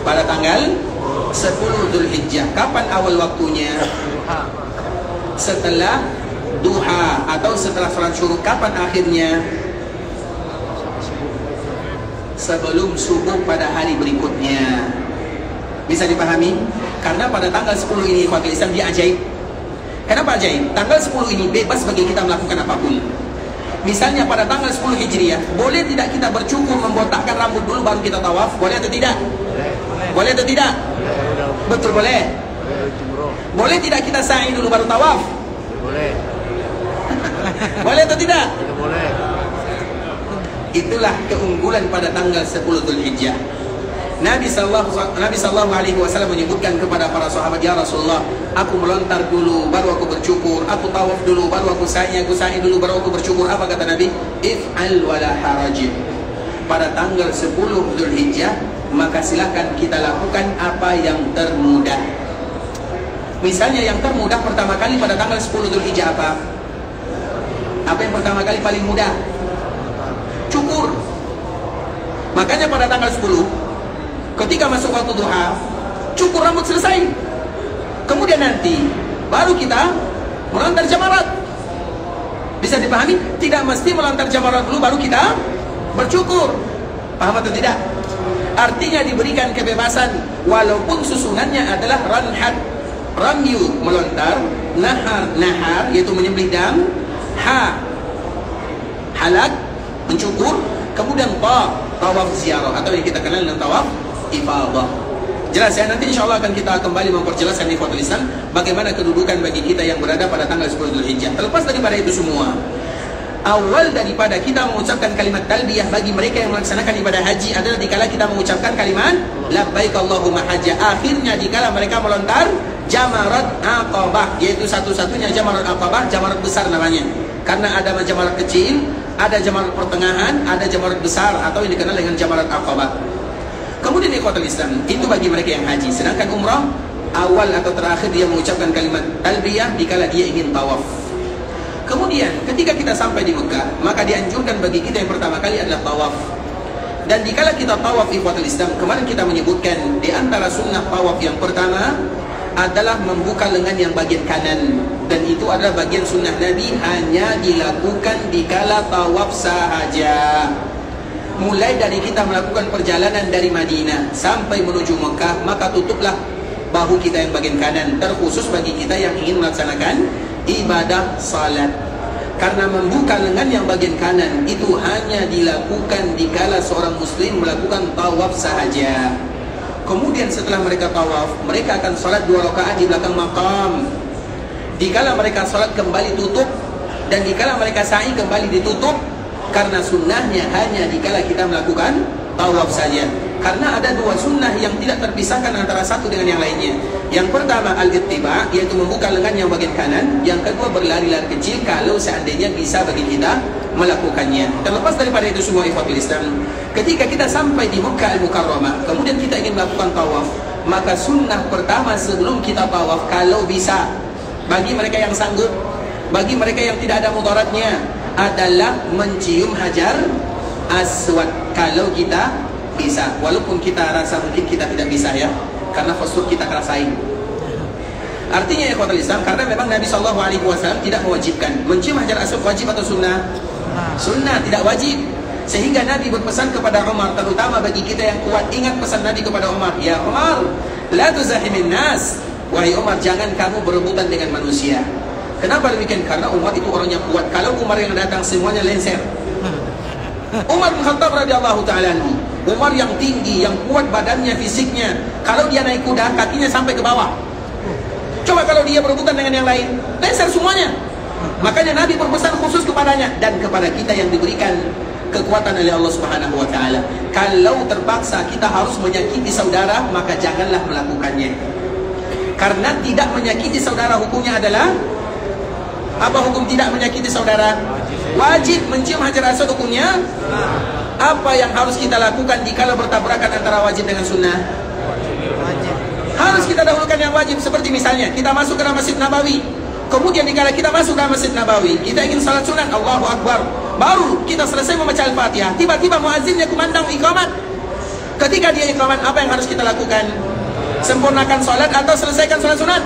Pada tanggal 10 Dzulhijjah. Kapan awal waktunya? Setelah duha atau setelah salat syuruk. Kapan akhirnya? Sebelum subuh pada hari berikutnya. Bisa dipahami? Karena pada tanggal 10 ini ikhwatul Islam dia ajaib. Kenapa ajaib? Tanggal 10 ini bebas bagi kita melakukan apapun. Misalnya pada tanggal 10 Hijriah, boleh tidak kita bercukur, membotakkan rambut dulu baru kita tawaf? Boleh atau tidak? Boleh atau tidak? Betul, boleh. Boleh tidak kita sa'i dulu baru tawaf? Boleh. Boleh atau tidak? Boleh. Itulah keunggulan pada tanggal 10 Dzulhijjah. Nabi sallallahu alaihi wasallam menyebutkan kepada para sahabat, ya Rasulullah, aku melontar dulu baru aku bercukur, aku tawaf dulu baru aku sa'i dulu baru aku bercukur. Apa kata Nabi? If'al wala haraj. Pada tanggal 10 Dzulhijjah, maka silakan kita lakukan apa yang termudah. Misalnya yang termudah pertama kali pada tanggal 10 Dzulhijjah apa? Apa yang pertama kali paling mudah? Cukur. Makanya pada tanggal 10 ketika masuk waktu duha, cukur rambut selesai. Kemudian nanti baru kita melontar jamarat. Bisa dipahami? Tidak mesti melontar jamarat dulu baru kita bercukur. Paham atau tidak? Artinya diberikan kebebasan, walaupun susunannya adalah ranhat, ramyu melontar, nahar yaitu menyembelih dam, halak mencukur, kemudian tawaf ziarah atau yang kita kenal dengan tawaf ifadah. Jelas ya? Nanti insya Allah akan kita kembali memperjelaskan di ikhwatul Islam bagaimana kedudukan bagi kita yang berada pada tanggal 10 Dzulhijjah. Terlepas daripada itu semua, awal daripada kita mengucapkan kalimat talbiyah bagi mereka yang melaksanakan ibadah haji adalah dikala kita mengucapkan kalimat labbaik Allahumma hajjah. Akhirnya dikala mereka melontar jamarat Aqabah, yaitu satu-satunya jamarat Aqabah, jamarat besar namanya. Karena ada jamarat kecil, ada jamarat pertengahan, ada jamarat besar atau yang dikenal dengan jamarat aqabah. Kemudian ikhwatul Islam, itu bagi mereka yang haji. Sedangkan umrah, awal atau terakhir dia mengucapkan kalimat talbiyah dikala dia ingin tawaf. Kemudian ketika kita sampai di Mekah, maka dianjurkan bagi kita yang pertama kali adalah tawaf. Dan dikala kita tawaf ikhwatul Islam, kemarin kita menyebutkan di antara sunnah tawaf yang pertama adalah membuka lengan yang bagian kanan. Dan itu adalah bagian sunnah Nabi, hanya dilakukan dikala tawaf sahaja. Mulai dari kita melakukan perjalanan dari Madinah sampai menuju Mekah, maka tutuplah bahu kita yang bagian kanan, terkhusus bagi kita yang ingin melaksanakan ibadah salat. Karena membuka lengan yang bagian kanan itu hanya dilakukan dikala seorang muslim melakukan tawaf sahaja. Kemudian setelah mereka tawaf, mereka akan salat 2 rakaat di belakang makam. Dikala mereka salat kembali tutup, dan dikala mereka sa'i kembali ditutup. Karena sunnahnya hanya dikala kita melakukan tawaf saja. Karena ada 2 sunnah yang tidak terpisahkan antara satu dengan yang lainnya. Yang pertama al-ittiba', yaitu membuka lengan yang bagian kanan. Yang kedua berlari-lari kecil kalau seandainya bisa bagi kita melakukannya. Terlepas daripada itu semua ikhwatul Islam, ketika kita sampai di Mekah Al-Mukarramah, kemudian kita ingin melakukan tawaf, maka sunnah pertama sebelum kita tawaf, kalau bisa, bagi mereka yang sanggup, bagi mereka yang tidak ada mudaratnya, adalah mencium hajar aswad kalau kita bisa. Walaupun kita rasa mungkin kita tidak bisa ya, karena postur kita kerasain. Artinya ya ikhwatul Islam, karena memang Nabi SAW tidak mewajibkan. Mencium hajar aswad wajib atau sunnah? Sunnah, tidak wajib. Sehingga Nabi berpesan kepada Umar, terutama bagi kita yang kuat, ingat pesan Nabi kepada Umar, ya Umar, la tuzahimin nas. Wahai Umar, jangan kamu berebutan dengan manusia. Kenapa demikian? Karena Umar itu orangnya kuat. Kalau Umar yang datang semuanya lenser. Umar bin Khattab radhiyallahu ta'ala anhu, Umar yang tinggi, yang kuat badannya, fisiknya. Kalau dia naik kuda, kakinya sampai ke bawah. Coba kalau dia berebutan dengan yang lain, lenser semuanya. Makanya Nabi berpesan khusus kepadanya dan kepada kita yang diberikan kekuatan oleh Allah Subhanahu wa ta'ala. Kalau terpaksa kita harus menyakiti saudara, maka janganlah melakukannya. Karena tidak menyakiti saudara hukumnya adalah apa? Hukum tidak menyakiti saudara? Wajib. Mencium hajar aswad hukumnya apa yang harus kita lakukan dikala bertabrakan antara wajib dengan sunnah? Wajib. Harus kita dahulukan yang wajib. Seperti misalnya kita masuk ke Masjid Nabawi, kemudian dikala kita masuk ke Masjid Nabawi, kita ingin salat sunat, Allahu Akbar, baru kita selesai membaca Al-Fatihah, tiba-tiba muazzinnya kumandang iqamat. Ketika dia iqamat, apa yang harus kita lakukan? Sempurnakan salat atau selesaikan salat sunat?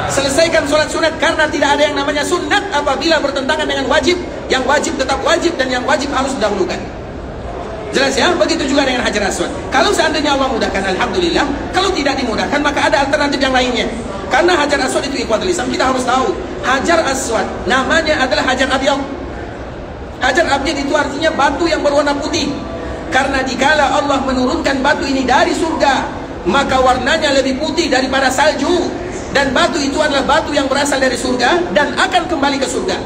Selesaikan sholat sunat, karena tidak ada yang namanya sunat apabila bertentangan dengan wajib. Yang wajib tetap wajib dan yang wajib harus didahulukan. Jelas ya? Begitu juga dengan hajar aswad. Kalau seandainya Allah mudahkan, alhamdulillah. Kalau tidak dimudahkan, maka ada alternatif yang lainnya. Karena hajar aswad itu ikhwatul Islam, kita harus tahu, hajar aswad namanya adalah hajar abyad. Hajar abyad itu artinya batu yang berwarna putih. Karena dikala Allah menurunkan batu ini dari surga, maka warnanya lebih putih daripada salju. Dan batu itu adalah batu yang berasal dari surga dan akan kembali ke surga.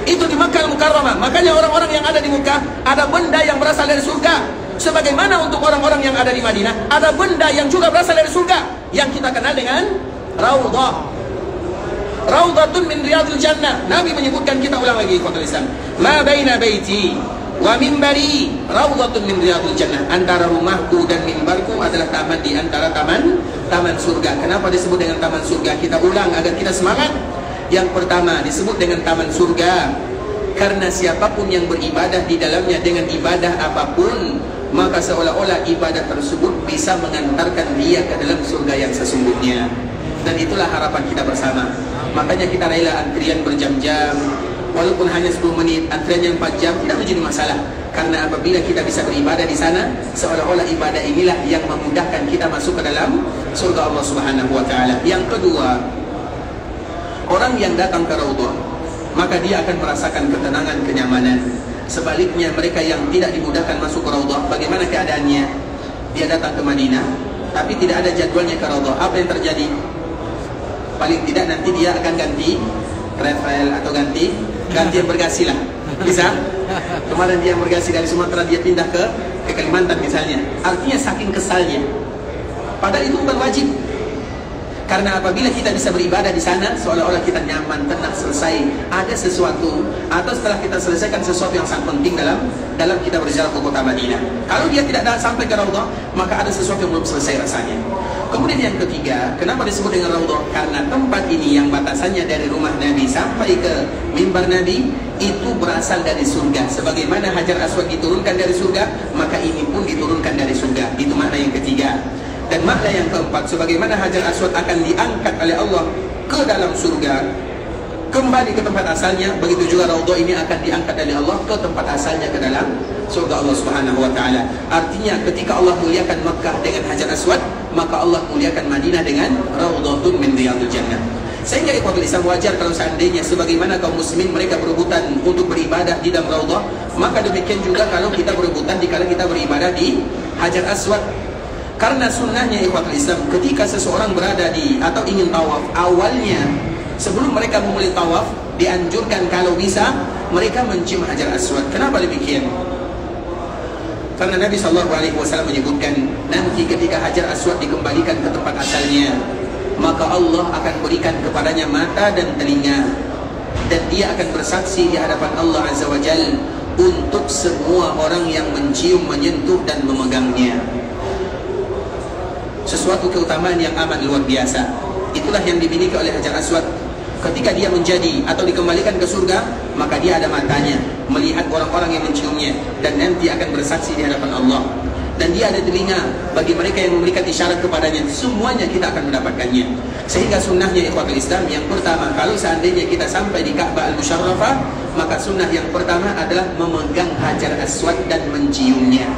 Itu di Makkah Al-Mukarramah. Makanya orang-orang yang ada di Makkah, ada benda yang berasal dari surga. Sebagaimana untuk orang-orang yang ada di Madinah, ada benda yang juga berasal dari surga, yang kita kenal dengan Raudhah. Raudhatun min riyadil jannah. Nabi menyebutkan, kita ulang lagi ikhwatul Islam, ma baina baiti wa mimbari raudhatun min riyadil jannah. Antara rumahku dan mimbarku adalah taman di antara taman surga. Kenapa disebut dengan taman surga? Kita ulang agar kita semangat. Yang pertama disebut dengan taman surga karena siapapun yang beribadah di dalamnya dengan ibadah apapun, maka seolah-olah ibadah tersebut bisa mengantarkan dia ke dalam surga yang sesungguhnya. Dan itulah harapan kita bersama. Makanya kita rela antrian berjam-jam, walaupun hanya 10 menit, antrian yang 4 jam tidak menjadi masalah. Karena apabila kita bisa beribadah di sana, seolah-olah ibadah inilah yang memudahkan kita masuk ke dalam surga Allah Subhanahu wa ta'ala. Yang kedua, orang yang datang ke Raudhah, maka dia akan merasakan ketenangan, kenyamanan. Sebaliknya mereka yang tidak dimudahkan masuk ke Raudhah, bagaimana keadaannya? Dia datang ke Madinah, tapi tidak ada jadwalnya ke Raudhah. Apa yang terjadi? Paling tidak nanti dia akan ganti travel atau ganti yang bergasi lah. Bisa? Kemarin dia bergasi dari Sumatera, dia pindah ke Kalimantan misalnya. Artinya saking kesalnya. Padahal itu bukan wajib. Karena apabila kita bisa beribadah di sana, seolah-olah kita nyaman, tenang, selesai. Ada sesuatu, atau setelah kita selesaikan sesuatu yang sangat penting dalam kita berjalan ke kota Madinah. Kalau dia tidak sampai ke Raudhah, maka ada sesuatu yang belum selesai rasanya. Kemudian yang ketiga, kenapa disebut dengan Raudhah? Karena tempat ini yang batasannya dari rumah Nabi sampai ke mimbar Nabi, itu berasal dari surga. Sebagaimana Hajar Aswad diturunkan dari surga, maka ini pun diturunkan dari surga. Itu makna yang ketiga. Dan makna yang keempat, sebagaimana Hajar Aswad akan diangkat oleh Allah ke dalam surga, kembali ke tempat asalnya, begitu juga Raudhah ini akan diangkat oleh Allah ke tempat asalnya, ke dalam surga Allah Subhanahu wa taala. Artinya ketika Allah muliakan Makkah dengan Hajar Aswad, maka Allah muliakan Madinah dengan Raudhatun min Riyadil Jannah. Sehingga ikhwatul Islam, wajar kalau seandainya sebagaimana kaum muslimin mereka berebutan untuk beribadah di dalam Raudhah, maka demikian juga kalau kita berebutan dikala kita beribadah di Hajar Aswad. Karena sunnahnya ikhwatul Islam, ketika seseorang berada di atau ingin tawaf, awalnya sebelum mereka memulai tawaf, dianjurkan kalau bisa mereka mencium Hajar Aswad. Kenapa demikian? Karena Nabi SAW menyebutkan, nanti ketika Hajar Aswad dikembalikan ke tempat asalnya, maka Allah akan berikan kepadanya mata dan telinga, dan dia akan bersaksi di hadapan Allah Azza wa Jalla untuk semua orang yang mencium, menyentuh dan memegangnya. Sesuatu keutamaan yang amat luar biasa. Itulah yang dimiliki oleh Hajar Aswad. Ketika dia menjadi atau dikembalikan ke surga, maka dia ada matanya, melihat orang-orang yang menciumnya, dan nanti akan bersaksi di hadapan Allah. Dan dia ada telinga bagi mereka yang memberikan isyarat kepadanya. Semuanya kita akan mendapatkannya. Sehingga sunnahnya ikhwatul Islam, yang pertama, kalau seandainya kita sampai di Ka'bah Al-Musharrafah, maka sunnah yang pertama adalah memegang Hajar Aswad dan menciumnya.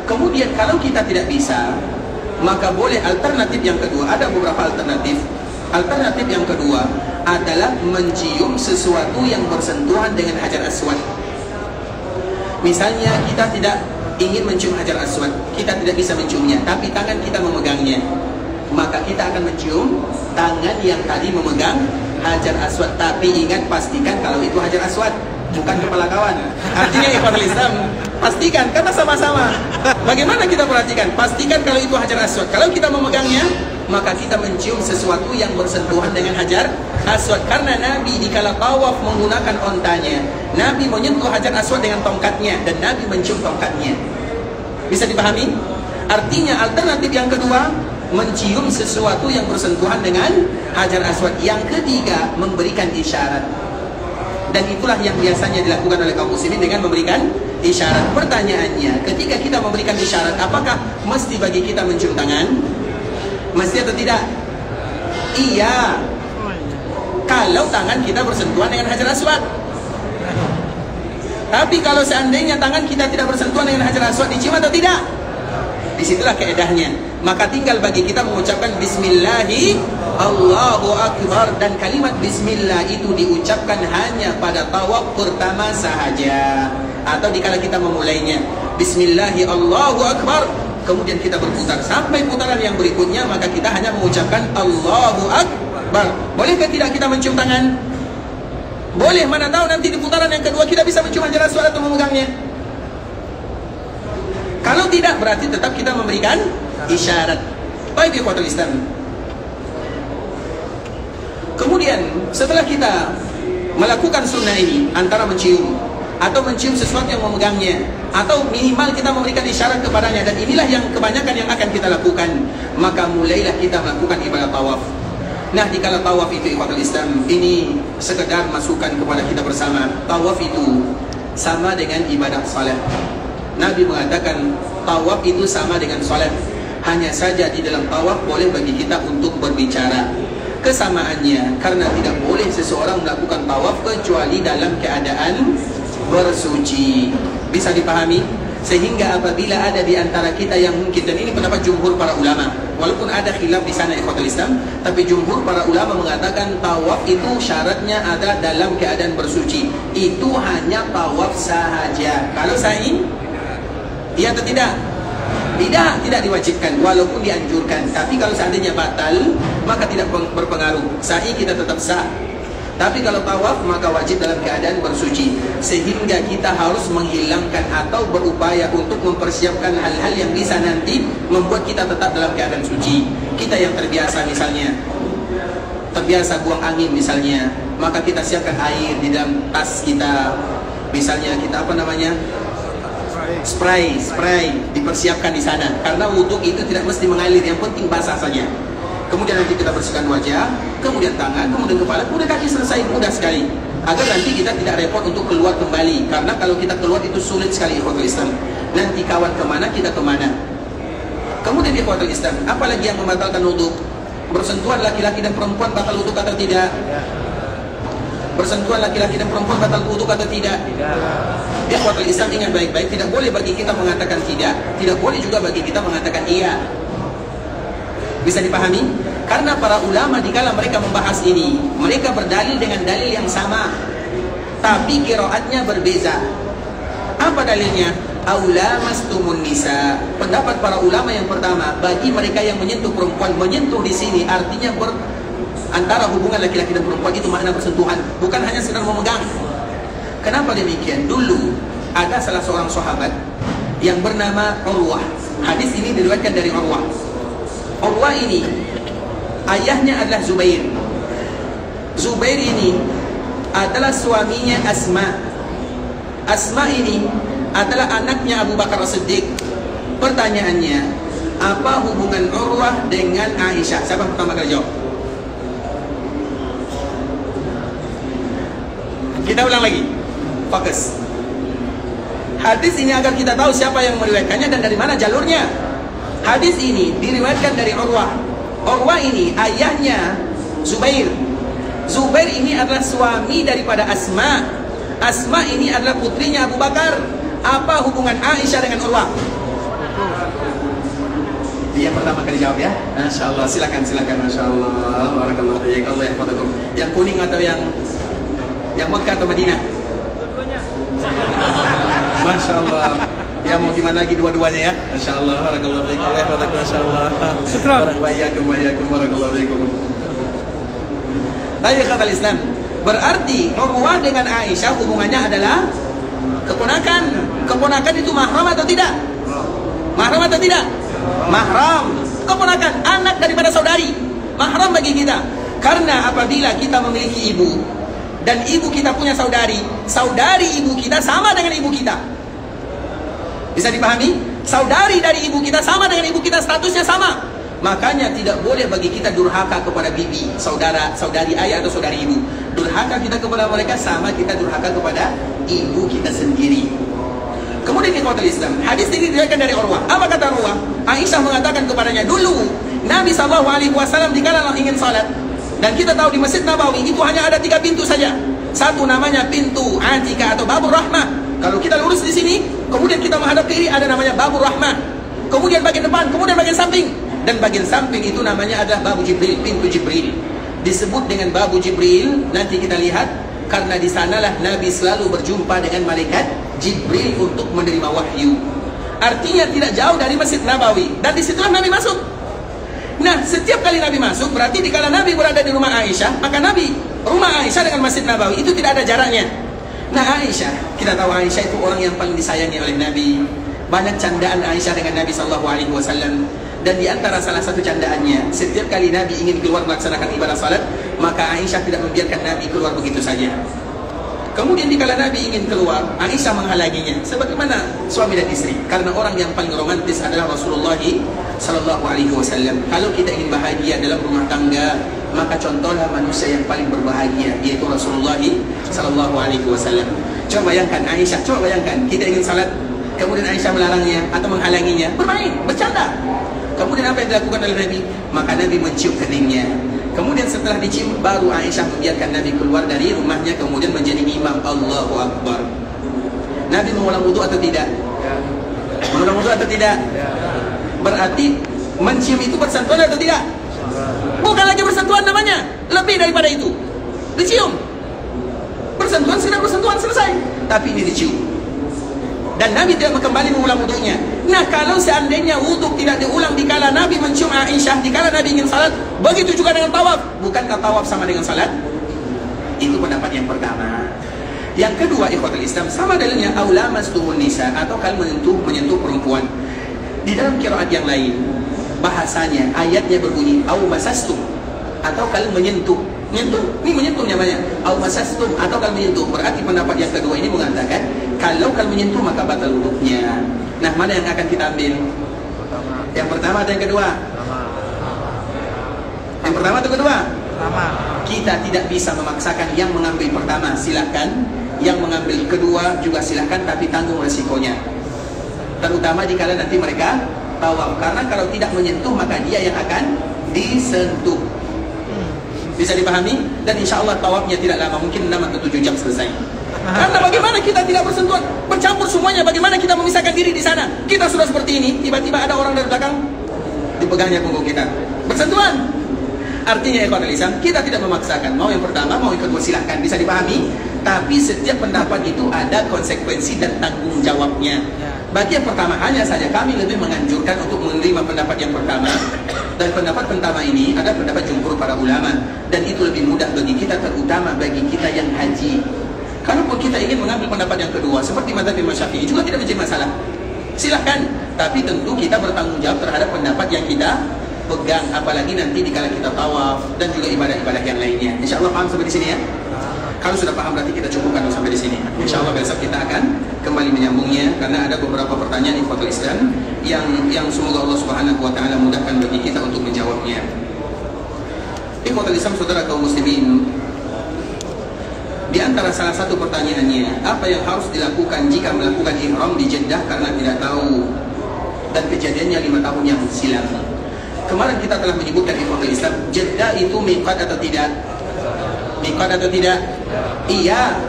Kemudian kalau kita tidak bisa, maka boleh alternatif yang kedua. Ada beberapa alternatif. Alternatif yang kedua adalah mencium sesuatu yang bersentuhan dengan Hajar Aswad. Misalnya kita tidak ingin mencium Hajar Aswad, kita tidak bisa menciumnya, tapi tangan kita memegangnya, maka kita akan mencium tangan yang tadi memegang Hajar Aswad. Tapi ingat, pastikan kalau itu Hajar Aswad, bukan kepala kawan. Artinya ikhwatul Islam, pastikan, karena sama-sama. Bagaimana kita perhatikan? Pastikan kalau itu Hajar Aswad. Kalau kita memegangnya, maka kita mencium sesuatu yang bersentuhan dengan Hajar Aswad. Karena Nabi dikala tawaf menggunakan ontanya, Nabi menyentuh Hajar Aswad dengan tongkatnya, dan Nabi mencium tongkatnya. Bisa dipahami? Artinya alternatif yang kedua, mencium sesuatu yang bersentuhan dengan Hajar Aswad. Yang ketiga, memberikan isyarat. Dan itulah yang biasanya dilakukan oleh kaum muslimin dengan memberikan isyarat. Pertanyaannya, ketika kita memberikan isyarat, apakah mesti bagi kita mencium tangan? Mesti atau tidak? Iya, kalau tangan kita bersentuhan dengan Hajar Aswad. Tapi kalau seandainya tangan kita tidak bersentuhan dengan Hajar Aswad, dicium atau tidak? Disitulah keedahnya. Maka tinggal bagi kita mengucapkan Bismillahi Allahu Akbar. Dan kalimat Bismillah itu diucapkan hanya pada tawaf pertama sahaja, atau dikala kita memulainya Bismillahi Allahu Akbar, kemudian kita berputar sampai putaran yang berikutnya, maka kita hanya mengucapkan Allahu Akbar. Bolehkah tidak kita mencium tangan? Boleh, mana tahu nanti di putaran yang kedua kita bisa mencium Hajar Aswad atau memegangnya. Kalau tidak, berarti tetap kita memberikan isyarat. Baik ikhwatul Islam. Kemudian setelah kita melakukan sunnah ini, antara mencium atau mencium sesuatu yang memegangnya, atau minimal kita memberikan isyarat kepadanya, dan inilah yang kebanyakan yang akan kita lakukan, maka mulailah kita melakukan ibadah tawaf. Nah, dikala tawaf itu ikhwatul Islam, ini sekedar masukan kepada kita bersama. Tawaf itu sama dengan ibadah salat. Nabi mengatakan tawaf itu sama dengan salat. Hanya saja di dalam tawaf boleh bagi kita untuk berbicara. Kesamaannya karena tidak boleh seseorang melakukan tawaf kecuali dalam keadaan bersuci. Bisa dipahami? Sehingga apabila ada di antara kita yang mungkin, dan ini pendapat jumhur para ulama, walaupun ada khilaf di sana ikhwatul Islam, tapi jumhur para ulama mengatakan tawaf itu syaratnya ada dalam keadaan bersuci. Itu hanya tawaf sahaja. Kalau sa'i, iya atau tidak? Tidak diwajibkan, walaupun dianjurkan. Tapi kalau seandainya batal, maka tidak berpengaruh. Sa'i kita tetap sah. Tapi kalau tawaf, maka wajib dalam keadaan bersuci. Sehingga kita harus menghilangkan atau berupaya untuk mempersiapkan hal-hal yang bisa nanti membuat kita tetap dalam keadaan suci. kita yang terbiasa misalnya, terbiasa buang angin misalnya, maka kita siapkan air di dalam tas kita. Misalnya kita apa namanya? Spray dipersiapkan di sana. Karena wudhu itu tidak mesti mengalir, yang penting basah saja. Kemudian nanti kita bersihkan wajah, kemudian tangan, kemudian kepala, kemudian kaki, selesai, mudah sekali. Agar nanti kita tidak repot untuk keluar kembali. Karena kalau kita keluar itu sulit sekali ikhwatul Islam. Nanti kawan kemana, kita kemana. Kemudian ikhwatul Islam, apalagi yang membatalkan wudhu? Bersentuhan laki-laki dan perempuan batal wudhu atau tidak? Bersentuhan laki-laki dan perempuan batal wudhu atau tidak? Ikhwatul Islam, ingat baik-baik, tidak boleh bagi kita mengatakan tidak, tidak boleh juga bagi kita mengatakan iya. Bisa dipahami? Karena para ulama dikala mereka membahas ini, mereka berdalil dengan dalil yang sama, tapi qiraatnya berbeza. Apa dalilnya? Aula mastumun nisa. Pendapat para ulama yang pertama, bagi mereka yang menyentuh perempuan, menyentuh di sini artinya antara hubungan laki-laki dan perempuan, itu makna bersentuhan, bukan hanya sekedar memegang. Kenapa demikian? Dulu ada salah seorang sahabat yang bernama Urwah. Hadis ini diriwayatkan dari Urwah. Urwah ini ayahnya adalah Zubair. Zubair ini adalah suaminya Asma. Asma ini adalah anaknya Abu Bakar As-Siddiq. Pertanyaannya, apa hubungan Urwah dengan Aisyah? Siapa pertama kali jawab? Kita ulang lagi. Fokus. Hadis ini agar kita tahu siapa yang meriwayatkannya dan dari mana jalurnya. Hadis ini diriwayatkan dari Urwah. Urwah ini ayahnya Zubair. Zubair ini adalah suami daripada Asma. Asma ini adalah putrinya Abu Bakar. Apa hubungan Aisyah dengan Urwah? Dia pertama kali jawab ya. Masya Allah, silakan. Masya Allah. Barakallahu fiik. Allah yahfadzakum. Yang kuning atau yang Mekah atau Madinah? Masya Allah. Ya mau gimana lagi dua-duanya ya. Masya Allah. Barakallahu fiik. Allah yahfadzakum. Masya Allah. Wa'iyyakum barakallahu fiikum. Baik kata Islam. Berarti Urwah dengan Aisyah hubungannya adalah keponakan. Keponakan itu mahram atau tidak? Mahram atau tidak? Mahram. Keponakan, anak daripada saudari, mahram bagi kita. Karena apabila kita memiliki ibu dan ibu kita punya saudari, saudari ibu kita sama dengan ibu kita. Bisa dipahami? Saudari dari ibu kita sama dengan ibu kita, statusnya sama. Makanya tidak boleh bagi kita durhaka kepada bibi, saudara, saudari ayah atau saudari ibu. Durhaka kita kepada mereka sama kita durhaka kepada ibu kita sendiri. Kemudian ikhwatul Islam, hadis ini diriwayatkan dari Urwah. Apa kata Urwah? Aisyah mengatakan kepadanya, dulu Nabi SAW dikala ingin salat, dan kita tahu di Masjid Nabawi itu hanya ada 3 pintu saja. Satu namanya pintu Atika atau Babur Rahmah. Kalau kita lurus di sini, kemudian kita menghadap kiri, ada namanya Babur Rahmah. Kemudian bagian depan, kemudian bagian samping. Dan bagian samping itu namanya adalah Babu Jibril, pintu Jibril. Disebut dengan Babu Jibril, nanti kita lihat, karena di sanalah Nabi selalu berjumpa dengan malaikat Jibril untuk menerima wahyu. Artinya tidak jauh dari Masjid Nabawi, dan disitulah Nabi masuk. Nah, setiap kali Nabi masuk, berarti dikala Nabi berada di rumah Aisyah, maka rumah Aisyah dengan Masjid Nabawi itu tidak ada jaraknya. Nah, Aisyah, kita tahu Aisyah itu orang yang paling disayangi oleh Nabi. Banyak candaan Aisyah dengan Nabi SAW. Dan di antara salah satu candaannya, setiap kali Nabi ingin keluar melaksanakan ibadah salat, maka Aisyah tidak membiarkan Nabi keluar begitu saja. Kemudian dikala Nabi ingin keluar, Aisyah menghalanginya. Sebagaimana suami dan istri. Karena orang yang paling romantis adalah Rasulullah SAW. Kalau kita ingin bahagia dalam rumah tangga, maka contohlah manusia yang paling berbahagia, yaitu Rasulullah SAW. Coba bayangkan Aisyah, coba bayangkan kita ingin salat, kemudian Aisyah melarangnya atau menghalanginya, bermain, bercanda. Kemudian apa yang dilakukan oleh Nabi? Maka Nabi mencium keningnya. Kemudian setelah dicium, baru Aisyah membiarkan Nabi keluar dari rumahnya, kemudian menjadi imam. Allahu Akbar. Nabi mengulang wudu atau tidak? Mengulang wudu atau tidak? Berarti mencium itu bersentuhan atau tidak? Bukan lagi bersentuhan namanya, lebih daripada itu. Dicium. Bersentuhan, sekedar bersentuhan, selesai. Tapi ini dicium. Dan Nabi tidak kembali mengulang wudunya. Nah, kalau seandainya wudhu tidak diulang dikala Nabi mencium Aisyah, dikala Nabi ingin salat, begitu juga dengan tawaf. Bukankah tawaf sama dengan salat? Itu pendapat yang pertama. Yang kedua, ikhwatul Islam, sama dalilnya aula mastumun nisa, atau kalau menyentuh perempuan. Di dalam qiraat yang lain, bahasanya, ayatnya berbunyi au masastum, atau kalian menyentuh. Menyentuh, ini menyentuh namanya. Au masastum, atau kalian menyentuh. Berarti pendapat yang kedua ini mengatakan kalau kalian menyentuh maka batal wuduknya. Nah, mana yang akan kita ambil? Pertama. Yang pertama atau yang kedua? Pertama. Yang pertama atau kedua? Pertama. Kita tidak bisa memaksakan yang mengambil pertama, silakan. Yang mengambil kedua juga silakan, tapi tanggung resikonya. Terutama jika nanti mereka tawaf, karena kalau tidak menyentuh maka dia yang akan disentuh. Bisa dipahami? Dan insya Allah tawafnya tidak lama, mungkin 6 atau 7 jam selesai. Karena bagaimana kita tidak bersentuhan, bercampur semuanya, bagaimana kita memisahkan diri di sana? Kita sudah seperti ini, tiba-tiba ada orang dari belakang dipegangnya punggung kita, bersentuhan. Artinya ikhwatul Islam, kita tidak memaksakan. Mau yang pertama, mau yang kedua silahkan, bisa dipahami. Tapi setiap pendapat itu ada konsekuensi dan tanggung jawabnya. Bagi yang pertama hanya saja kami lebih menganjurkan untuk menerima pendapat yang pertama. Dan pendapat pertama ini adalah pendapat jumhur para ulama. Dan itu lebih mudah bagi kita, terutama bagi kita yang haji. Kalaupun kita ingin mengambil pendapat yang kedua, seperti mazhab Imam Syafi'i, juga tidak menjadi masalah. Silahkan, tapi tentu kita bertanggung jawab terhadap pendapat yang kita pegang, apalagi nanti dikala kita tawaf dan juga ibadah-ibadah yang lainnya. Insya Allah paham sampai di sini ya. Kalau sudah paham berarti kita cukupkan sampai di sini. Insya Allah besok kita akan kembali menyambungnya, karena ada beberapa pertanyaan ikhwatul Islam yang semoga Allah Subhanahu Wa Taala mudahkan bagi kita untuk menjawabnya. Ikhwatul Islam, saudara kaum muslimin, di antara salah satu pertanyaannya, apa yang harus dilakukan jika melakukan ihram di Jeddah karena tidak tahu, dan kejadiannya 5 tahun yang silam. Kemarin kita telah menyebutkan ikhwatul Islam, Jeddah itu miqat atau tidak? Miqat atau tidak? Iya,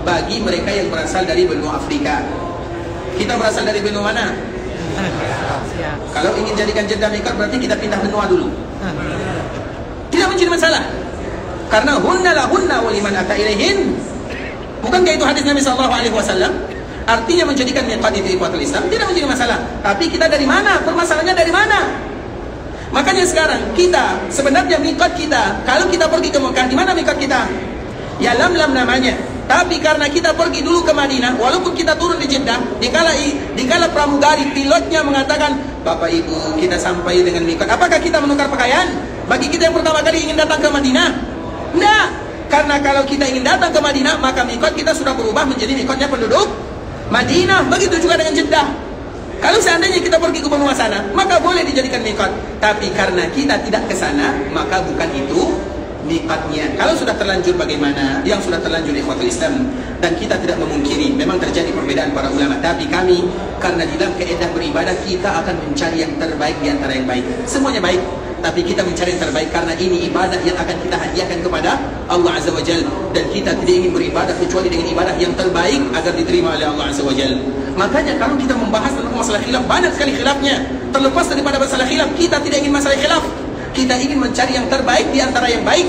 bagi mereka yang berasal dari benua Afrika. Kita berasal dari benua mana? Kalau ingin jadikan Jeddah miqat berarti kita pindah benua dulu. Tidak menjadi masalah, karena hunna lahunna wa liman ata ilaihin. Bukankah itu hadis Nabi SAW? Artinya menjadikan miqat itu ikhwatul Islam tidak menjadi masalah. Tapi kita dari mana? Permasalahannya dari mana? Makanya sekarang kita sebenarnya miqat kita, kalau kita pergi ke Mekah, di mana miqat kita? Ya Lamlam namanya. Tapi karena kita pergi dulu ke Madinah, walaupun kita turun di Jeddah, dikala pramugari pilotnya mengatakan, Bapak Ibu kita sampai dengan miqat, apakah kita menukar pakaian? Bagi kita yang pertama kali ingin datang ke Madinah? Tidak. Karena kalau kita ingin datang ke Madinah, maka miqat kita sudah berubah menjadi miqatnya penduduk Madinah. Begitu juga dengan Jeddah. Kalau seandainya kita pergi ke benua sana, maka boleh dijadikan miqat. Tapi karena kita tidak ke sana, maka bukan itu miqatnya. Kalau sudah terlanjur bagaimana? Yang sudah terlanjur ikhwatul Islam, dan kita tidak memungkiri memang terjadi perbedaan para ulama, tapi kami karena di dalam keedah beribadah kita akan mencari yang terbaik di antara yang baik. Semuanya baik, tapi kita mencari yang terbaik karena ini ibadah yang akan kita hadiahkan kepada Allah Azza wa Jalla, dan kita tidak ingin beribadah kecuali dengan ibadah yang terbaik agar diterima oleh Allah Azza wa Jalla. Makanya kalau kita membahas tentang masalah khilaf, banyak sekali khilafnya. Terlepas daripada masalah khilaf, kita tidak ingin masalah khilaf. Kita ingin mencari yang terbaik di antara yang baik.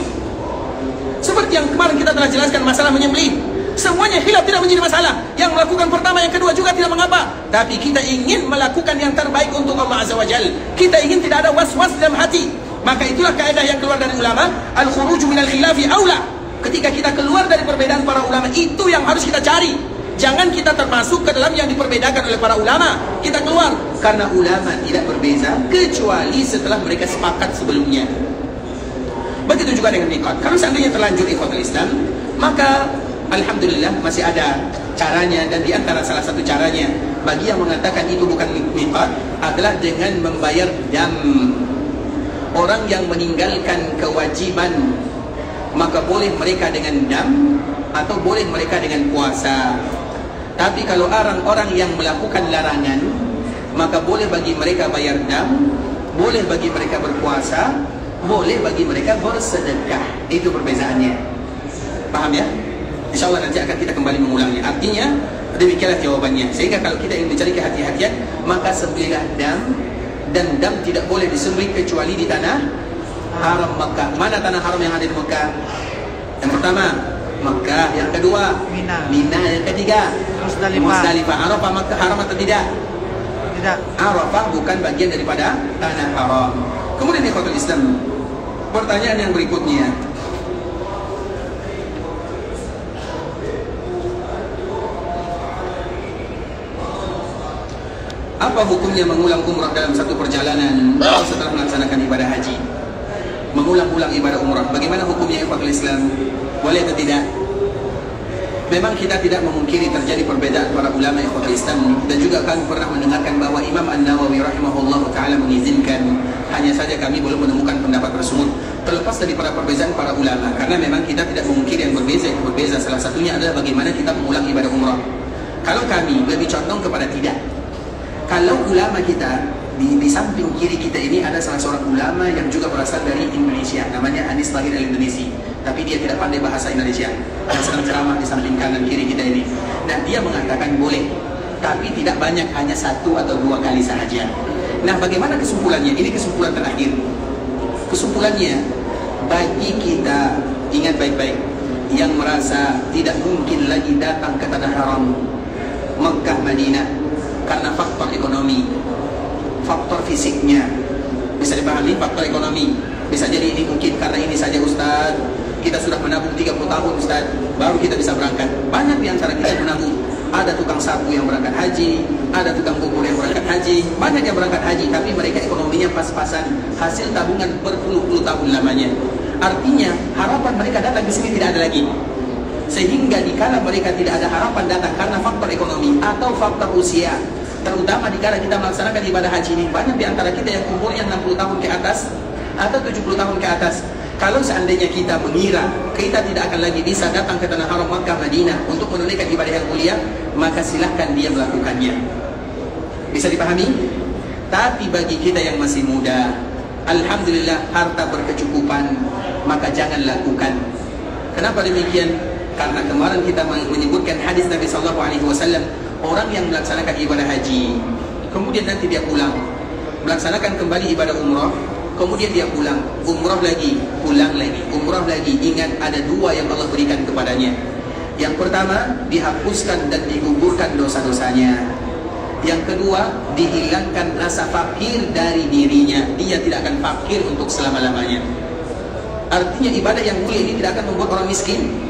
Seperti yang kemarin kita telah jelaskan masalah menyembelih. Semuanya khilaf tidak menjadi masalah. Yang melakukan pertama, yang kedua juga tidak mengapa. Tapi kita ingin melakukan yang terbaik untuk Allah Azza wa Jalla. Kita ingin tidak ada was-was dalam hati. Maka itulah kaidah yang keluar dari ulama, al-khuruju minal khilafi aula. Ketika kita keluar dari perbedaan para ulama, itu yang harus kita cari. Jangan kita termasuk ke dalam yang diperbedakan oleh para ulama. Kita keluar, karena ulama tidak berbeza kecuali setelah mereka sepakat sebelumnya. Begitu juga dengan miqat. Kalau seandainya terlanjur ikhwatul Islam, maka alhamdulillah masih ada caranya. Dan di antara salah satu caranya bagi yang mengatakan itu bukan miqat adalah dengan membayar dam. Orang yang meninggalkan kewajiban, maka boleh mereka dengan dam atau boleh mereka dengan puasa. Tapi kalau orang-orang yang melakukan larangan, maka boleh bagi mereka bayar dam, boleh bagi mereka berpuasa, boleh bagi mereka bersedekah. Itu perbezaannya. Paham ya? Insya Allah nanti akan kita kembali mengulangnya. Artinya demikianlah jawabannya. Sehingga kalau kita ingin mencari kehati-hatian, maka sembelihlah dam. Dan dam tidak boleh disembelih kecuali di tanah haram Makkah. Mana tanah haram yang ada di Makkah? Yang pertama Makkah, yang kedua Mina, yang ketiga Musdalifah. Arafah Makkah haram atau tidak? Tidak. Arafah bukan bagian daripada tanah haram. Kemudian ikhwatul Islam, pertanyaan yang berikutnya, Apa hukumnya mengulang umrah dalam satu perjalanan atau setelah melaksanakan ibadah haji? Mengulang-ulang ibadah umrah, bagaimana hukumnya ikhwatul Islam? Boleh atau tidak? Memang kita tidak memungkiri terjadi perbedaan para ulama ikhwatul Islam, dan juga kami pernah mendengarkan bahwa Imam An-Nawawi rahimahullah ta'ala mengizinkan. Hanya saja kami belum menemukan pendapat tersebut terlepas dari para perbezaan para ulama, karena memang kita tidak memungkiri yang berbeza itu berbeza. Salah satunya adalah bagaimana kita mengulang ibadah umrah. Kalau kami lebih condong kepada tidak. Kalau ulama kita di samping kiri kita ini ada salah seorang ulama yang juga berasal dari Indonesia, namanya Anis lahir dari Indonesia, tapi dia tidak pandai bahasa Indonesia, yang sedang ceramah di samping kanan kiri kita ini. Nah, dia mengatakan boleh, tapi tidak banyak, hanya 1 atau 2 kali sahaja. Nah, bagaimana kesimpulannya? Ini kesimpulan terakhir. Kesimpulannya, bagi kita, ingat baik-baik, yang merasa tidak mungkin lagi datang ke tanah haram Mekah Madinah karena faktor ekonomi, faktor fisiknya, bisa dipahami. Faktor ekonomi bisa jadi ini mungkin karena ini saja Ustaz, kita sudah menabung 30 tahun Ustaz, baru kita bisa berangkat. Banyak di antara kita yang menabung. Ada tukang sapu yang berangkat haji, ada tukang bubur yang berangkat haji, banyak yang berangkat haji, tapi mereka ekonominya pas-pasan, hasil tabungan berpuluh-puluh tahun lamanya. Artinya harapan mereka datang di sini tidak ada lagi. Sehingga dikala mereka tidak ada harapan datang karena faktor ekonomi atau faktor usia, terutama dikala kita melaksanakan ibadah haji ini, banyak di antara kita yang umurnya 60 tahun ke atas atau 70 tahun ke atas. Kalau seandainya kita mengira kita tidak akan lagi bisa datang ke tanah haram Makkah Madinah untuk menunaikan ibadah yang mulia, maka silahkan dia melakukannya. Bisa dipahami? Tapi bagi kita yang masih muda, alhamdulillah harta berkecukupan, maka jangan lakukan. Kenapa demikian? Karena kemarin kita menyebutkan hadis Nabi SAW, orang yang melaksanakan ibadah haji, kemudian nanti dia pulang, melaksanakan kembali ibadah umrah, kemudian dia pulang, umrah lagi, pulang lagi, umrah lagi. Ingat, ada 2 yang Allah berikan kepadanya. Yang pertama, dihapuskan dan digugurkan dosa-dosanya. Yang kedua, dihilangkan rasa fakir dari dirinya. Dia tidak akan fakir untuk selama-lamanya. Artinya ibadah yang mulia ini tidak akan membuat orang miskin,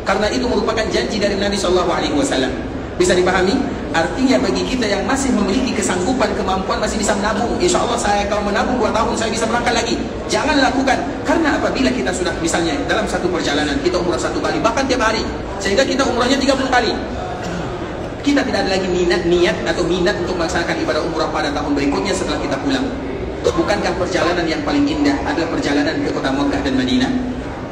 karena itu merupakan janji dari Nabi SAW. Bisa dipahami? Artinya bagi kita yang masih memiliki kesanggupan, kemampuan, masih bisa menabung, insya Allah saya kalau menabung 2 tahun saya bisa berangkat lagi. Jangan lakukan. Karena apabila kita sudah misalnya dalam satu perjalanan kita umrah 1 kali, bahkan tiap hari, sehingga kita umrahnya 30 kali, kita tidak ada lagi niat untuk melaksanakan ibadah umrah pada tahun berikutnya setelah kita pulang. Bukankah perjalanan yang paling indah adalah perjalanan ke kota Mekah dan Madinah?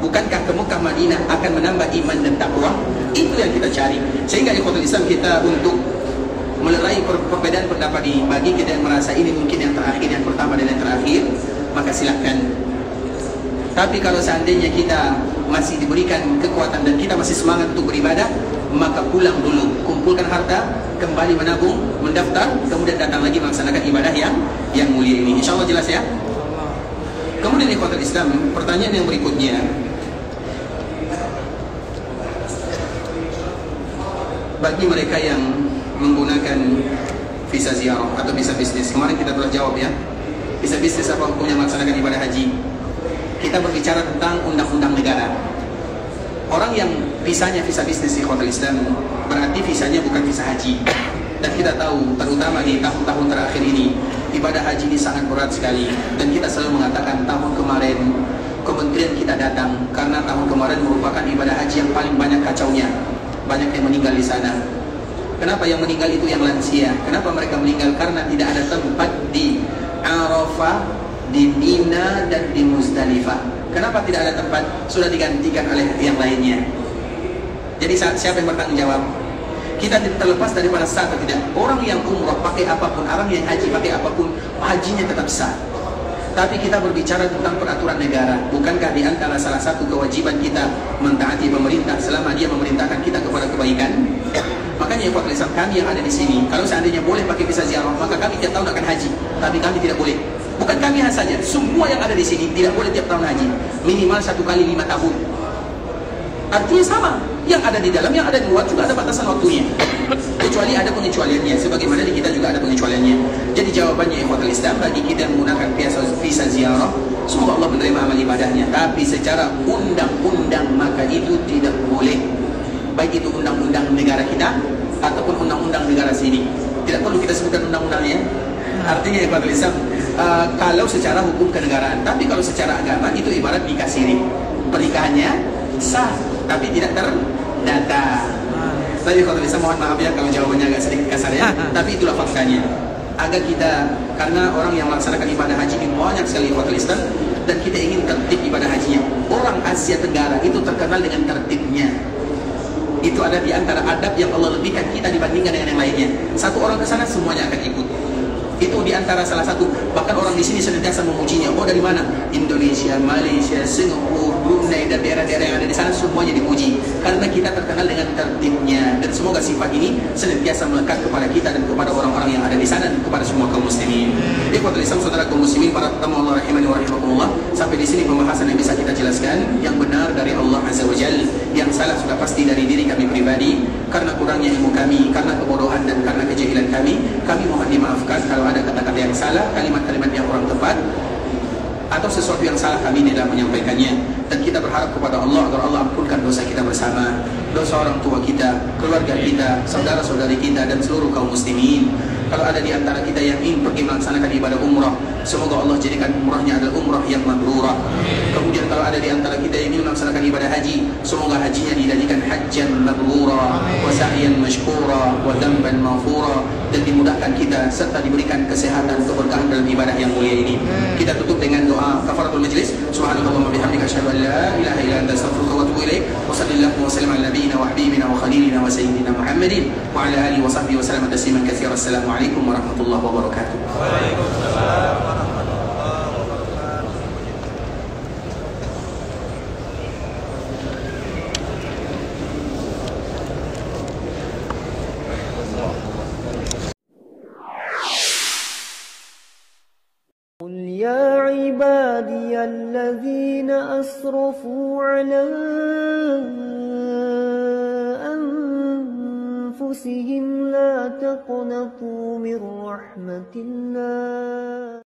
Bukankah ke Mekah Madinah akan menambah iman dan takwa? Itu yang kita cari. Sehingga ikhwatul Islam, kita untuk melerai perbedaan pendapat ini, bagi kita yang merasa ini mungkin yang terakhir, yang pertama dan yang terakhir, maka silahkan. Tapi kalau seandainya kita masih diberikan kekuatan dan kita masih semangat untuk beribadah, maka pulang dulu, kumpulkan harta, kembali menabung, mendaftar, kemudian datang lagi melaksanakan ibadah yang mulia ini. Insya Allah jelas ya. Kemudian ikhwatul Islam, pertanyaan yang berikutnya, bagi mereka yang menggunakan visa ziarah atau visa bisnis, kemarin kita telah jawab ya, visa bisnis apa hukumnya melaksanakan ibadah haji. Kita berbicara tentang undang-undang negara. Orang yang visanya visa bisnis ikhwatul Islam, berarti visanya bukan visa haji. Dan kita tahu, terutama di tahun-tahun terakhir ini, ibadah haji ini sangat berat sekali. Dan kita selalu mengatakan tahun kemarin kementerian kita datang, karena tahun kemarin merupakan ibadah haji yang paling banyak kacaunya. Banyak yang meninggal di sana. Kenapa yang meninggal itu yang lansia? Kenapa mereka meninggal? Karena tidak ada tempat di Arafah, di Mina, dan di Muzdalifah. Kenapa tidak ada tempat? Sudah digantikan oleh yang lainnya. Jadi siapa yang bertanggung jawab? Kita tidak terlepas daripada sah atau tidak. Orang yang umrah pakai apapun, orang yang haji pakai apapun, hajinya tetap sah. Tapi kita berbicara tentang peraturan negara. Bukankah di antara salah satu kewajiban kita mentaati pemerintah selama dia memerintahkan kita kepada kebaikan? Makanya ikhwatul Islam, kami yang ada di sini, kalau seandainya boleh pakai visa ziarah, maka kami tiap tahun akan haji. Tapi kami tidak boleh. Bukan kami saja, semua yang ada di sini tidak boleh tiap tahun haji. Minimal 1 kali 5 tahun. Artinya sama. Yang ada di dalam, yang ada di luar juga ada batasan waktunya. Kecuali ada pengecualiannya, sebagaimana di kita juga ada pengecualiannya. Jadi jawabannya ikhwatul Islam, bagi kita yang menggunakan visa ziarah, semoga Allah menerima amal ibadahnya. Tapi secara undang-undang maka itu tidak boleh. Baik itu undang-undang negara kita ataupun undang-undang negara sini. tidak perlu kita sebutkan undang-undangnya. Artinya ibarat Islam, kalau secara hukum kenegaraan, tapi kalau secara agama itu ibarat nikah siri. Pernikahannya sah, tapi tidak terdata. Tapi kalau Islam, mohon maaf ya kalau jawabannya agak sedikit kasar ya, tapi itulah faktanya. Agar kita, karena orang yang melaksanakan ibadah haji ini banyak sekali umat Islam, dan kita ingin tertib ibadah hajinya. Orang Asia Tenggara itu terkenal dengan tertibnya. Itu ada di antara adab yang Allah lebihkan kita dibandingkan dengan yang lainnya. Satu orang ke sana semuanya akan ikut. Itu di antara salah satu. Bahkan orang di sini senantiasa memujinya. Oh, dari mana? Indonesia, Malaysia, Singapura, Brunei, dan daerah-daerah yang ada di sana semuanya dipuji. Karena kita terkenal dengan tertibnya. Dan semoga sifat ini senantiasa melekat kepada kita dan kepada orang-orang yang ada di sana dan kepada semua kaum muslimin. Ikhwatul Islam, saudara kaum muslimin, para tamu Allah rahimani wa rahimakumullah. Sampai di sini pembahasan yang bisa kita jelaskan. Yang benar dari Allah Azza wa Jalla, yang salah sudah pasti dari diri kami pribadi, karena kurangnya ilmu kami, karena kebodohan dan karena kejahilan kami. Kami mohon dimaafkan kalau ada kata-kata yang salah, kalimat-kalimat yang kurang tepat, atau sesuatu yang salah kami dalam menyampaikannya. Dan kita berharap kepada Allah agar Allah ampunkan dosa kita bersama, dosa orang tua kita, keluarga kita, saudara-saudari kita, dan seluruh kaum muslimin. Kalau ada di antara kita yang ingin pergi melaksanakan ibadah umrah, semoga Allah jadikan umrahnya adalah umrah yang mabrurah. Kemudian kalau ada di antara kita yang ingin melaksanakan ibadah haji, semoga hajinya dijadikan hajjan mabrurah, wa sa'yan mashkura, wa dhanban maghfura, dan dimudahkan kita serta diberikan kesehatan keberkahan dalam ibadah yang mulia ini. Kita tutup dengan doa kafaratul majlis. Subhanallah wa bihamdika asyhadu an la ilaha illa anta astaghfiruka wa atubu ilaik. Wa sallallahu wa sallam ala nabiyyina wa habibina wa khalilina wa sayyidina Muhammadin wa ala alihi wa sahbihi wa sallam tasliman katsiran. Assalamualaikum warahmatullahi wabarakatuh. Waalaikumsalam warahmatullahi wabarakatuh. قل يا عبادي الذين أسرفوا على أنفسهم لا تقنطوا من رحمة الله